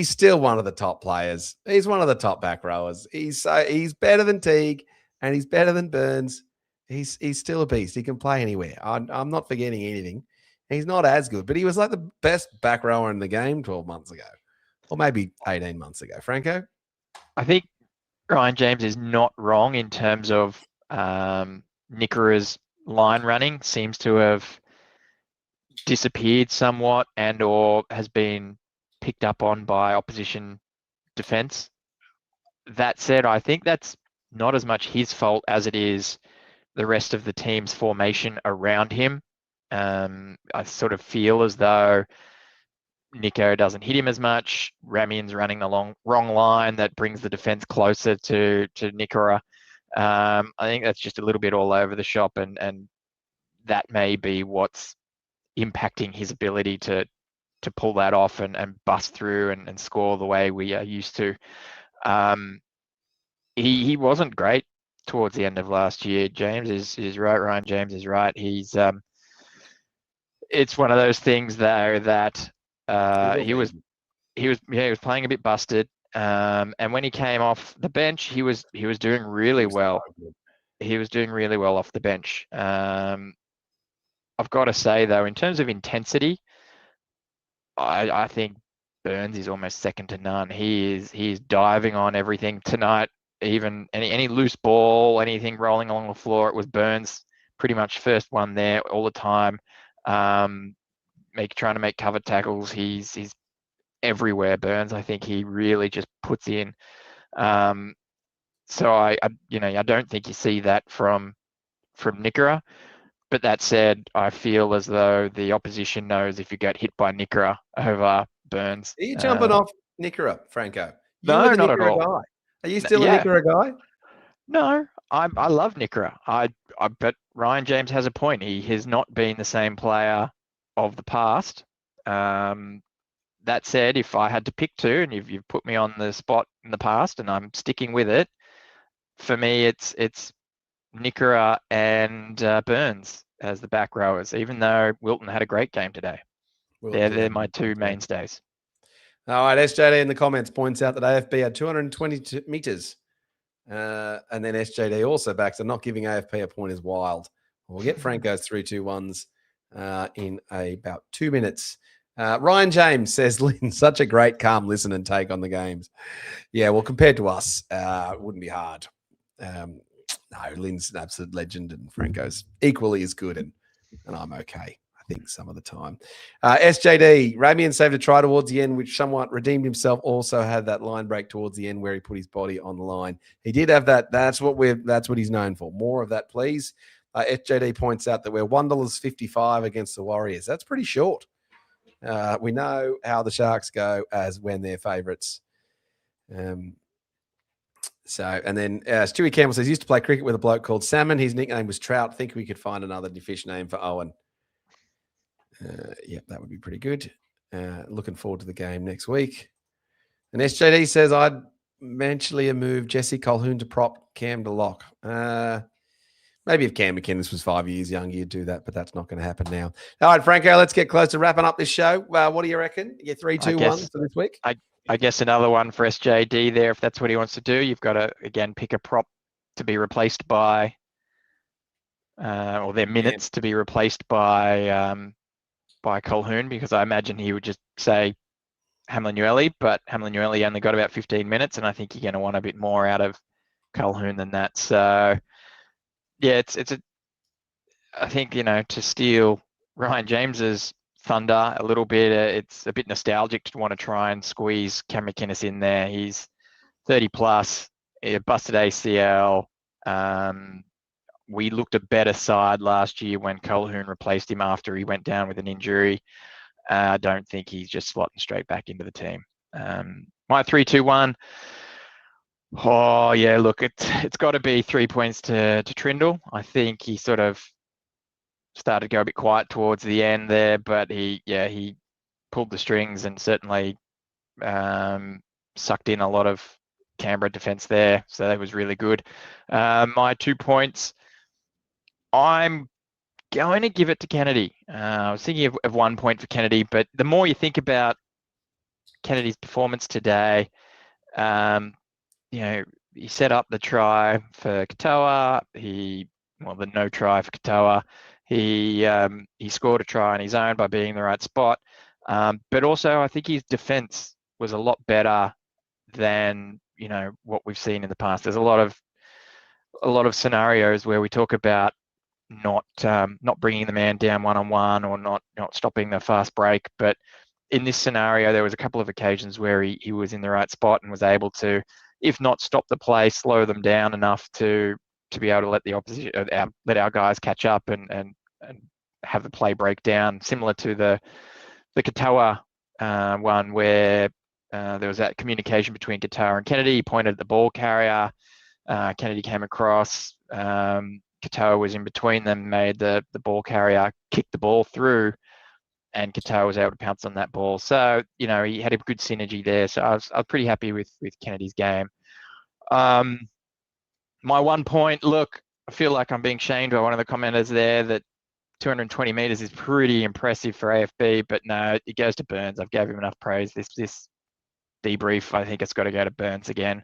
still one of the top players. He's one of the top back rowers. He's better than Teague and he's better than Burns. He's still a beast. He can play anywhere. I'm not forgetting anything. He's not as good, but he was like the best back rower in the game 12 months ago, or maybe 18 months ago. Franco? I think Ryan James is not wrong in terms of Nickera's line running seems to have disappeared somewhat and or has been picked up on by opposition defense. That said, I think that's not as much his fault as it is the rest of the team's formation around him. I sort of feel as though Nico doesn't hit him as much. Ramian's running the wrong line that brings the defense closer to Nickera. I think that's just a little bit all over the shop, and that may be what's impacting his ability to pull that off and bust through and score the way we are used to. He wasn't great towards the end of last year. James is right. Ryan James is right. He's it's one of those things though that he was playing a bit busted. And when he came off the bench, he was doing really well. He was doing really well off the bench. I've got to say though, in terms of intensity, I think Burns is almost second to none. He's diving on everything tonight. Even any loose ball, anything rolling along the floor, it was Burns pretty much first one there all the time. Trying to make cover tackles. He's everywhere, Burns. I think he really just puts in. So I don't think you see that from Nickera. But that said, I feel as though the opposition knows if you get hit by Nickera over Burns. Are you jumping off Nickera, Franco? No, not at all. Guy. Are you still a Nickera guy? No, I love Nickera. But Ryan James has a point. He has not been the same player of the past. That said, if I had to pick two, and you've put me on the spot in the past, and I'm sticking with it, for me, it's Nickera and Burns as the back rowers, even though Wilton had a great game today. They're my two mainstays. All right, SJD in the comments points out that AFB had 220 metres. And then SJD also backs that not giving AFP a point is wild. We'll get Franco's 3-2-1s in about 2 minutes. Ryan James says, Lynn, such a great, calm listen and take on the games. Yeah, well, compared to us, it wouldn't be hard. No, Lynn's an absolute legend and Franco's equally as good and I'm okay, I think, some of the time. SJD, Ramian saved a try towards the end, which somewhat redeemed himself. Also had that line break towards the end where he put his body on the line. He did have that. That's what he's known for. More of that, please. SJD points out that we're $1.55 against the Warriors. That's pretty short. We know how the Sharks go as when they're favourites. And then Stewie Campbell says, used to play cricket with a bloke called Salmon. His nickname was Trout. Think we could find another fish name for Owen. Yep, that would be pretty good. Looking forward to the game next week. And SJD says, I'd eventually move Jesse Colquhoun to prop, Cam to lock. Maybe if Cam McInnes was 5 years younger, you'd do that, but that's not going to happen now. All right, Franco, let's get close to wrapping up this show. What do you reckon? Your 3-2-1 for this week? I guess another one for SJD there, if that's what he wants to do. You've got to, again, pick a prop to be replaced by, or their minutes to be replaced by Colquhoun, because I imagine he would just say Hamlin-Uele, but Hamlin-Uele only got about 15 minutes, and I think you're going to want a bit more out of Colquhoun than that. So, yeah, I think, to steal Ryan James's thunder a little bit, it's a bit nostalgic to want to try and squeeze Cam McInnes in there. He's 30 plus, busted ACL. We looked a better side last year when Colquhoun replaced him after he went down with an injury. I don't think he's just slotting straight back into the team. My 3-2-1. Oh yeah, look, it's got to be 3 points to Trindle. I think he sort of started to go a bit quiet towards the end there, but he pulled the strings and certainly sucked in a lot of Canberra defence there. So that was really good. My 2 points, I'm going to give it to Kennedy. I was thinking of 1 point for Kennedy, but the more you think about Kennedy's performance today, he set up the try for Katoa. The no try for Katoa. He scored a try on his own by being in the right spot. But also, I think his defence was a lot better than what we've seen in the past. There's a lot of scenarios where we talk about not bringing the man down one-on-one or not stopping the fast break. But in this scenario, there was a couple of occasions where he was in the right spot and was able to, if not stop the play, slow them down enough to be able to let the opposition, let our guys catch up and have the play break down, similar to the Katoa one where there was that communication between Katoa and Kennedy. He pointed at the ball carrier. Kennedy came across. Katoa was in between them, made the ball carrier kick the ball through, and Katoa was able to pounce on that ball. So, he had a good synergy there. So I was pretty happy with Kennedy's game. My 1 point, look, I feel like I'm being shamed by one of the commenters there that 220 metres is pretty impressive for AFB, but no, it goes to Burns. I've gave him enough praise. This debrief, I think it's got to go to Burns again.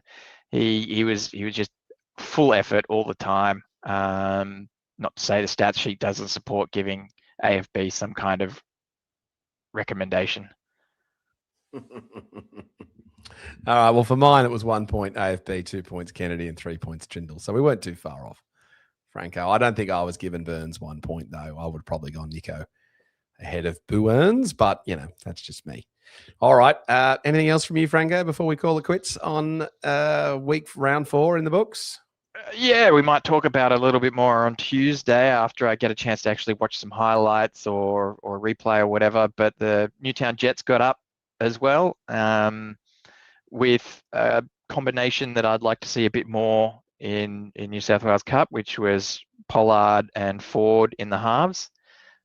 He was just full effort all the time. Not to say the stats sheet doesn't support giving AFB some kind of recommendation. All right. Well, for mine, it was 1 point AFB, 2 points Kennedy, and 3 points Trindle. So we weren't too far off, Franco. I don't think I was given Burns 1 point, though. I would have probably gone Nico ahead of Burns, but, that's just me. All right. Anything else from you, Franco, before we call it quits on round 4 in the books? Yeah, we might talk about it a little bit more on Tuesday after I get a chance to actually watch some highlights or replay or whatever. But the Newtown Jets got up as well with a combination that I'd like to see a bit more in New South Wales Cup, which was Pollard and Ford in the halves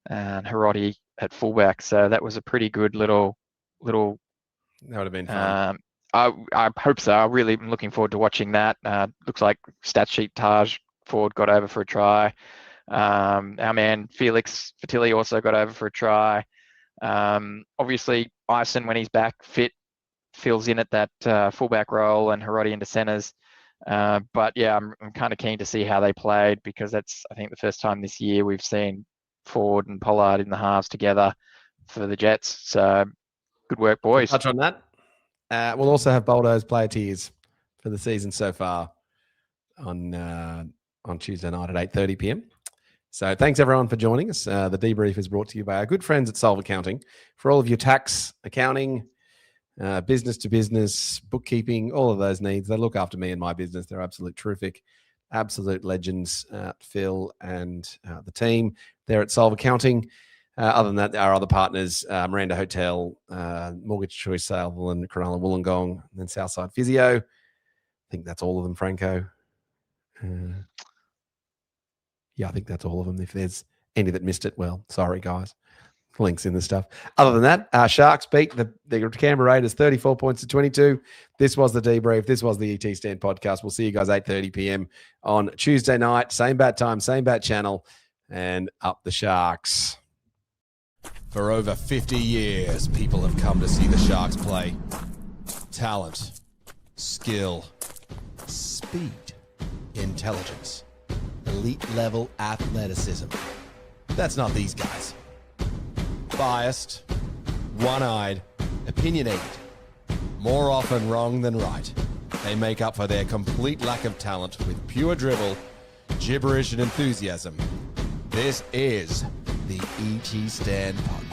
and Hiroti at fullback. So that was a pretty good little. That would have been fun. I hope so. I really am looking forward to watching that. Looks like stat sheet Taj Ford got over for a try. Our man Felix Fertilli also got over for a try. Obviously, Ison, when he's back fit, fills in at that fullback role, and Hiroti into centres. But yeah, I'm kind of keen to see how they played, because that's, I think, the first time this year we've seen Ford and Pollard in the halves together for the Jets. So good work, boys. Touch on that. We'll also have Boldo's player tiers for the season so far on Tuesday night at 8:30 p.m. So thanks everyone for joining us. The debrief is brought to you by our good friends at Solve Accounting for all of your tax, accounting, business to business, bookkeeping, all of those needs. They look after me and my business. They're absolute terrific, absolute legends, Phil and the team there at Solve Accounting. Other than that, our other partners, Miranda Hotel, Mortgage Choice Sale, and Cronulla Wollongong, and then Southside Physio. I think that's all of them, Franco. Yeah, I think that's all of them. If there's any that missed it, well, sorry, guys. Links in the stuff. Other than that, Sharks beat the Canberra Raiders 34 points to 22. This was the debrief. This was the ET Stand podcast. We'll see you guys 8:30 p.m. on Tuesday night. Same bat time, same bat channel, and up the Sharks. For over 50 years, people have come to see the Sharks play. Talent, skill, speed, intelligence, elite level athleticism. That's not these guys. Biased, one-eyed, opinionated, more often wrong than right. They make up for their complete lack of talent with pure dribble, gibberish, and enthusiasm. This is the ET Stand Podcast.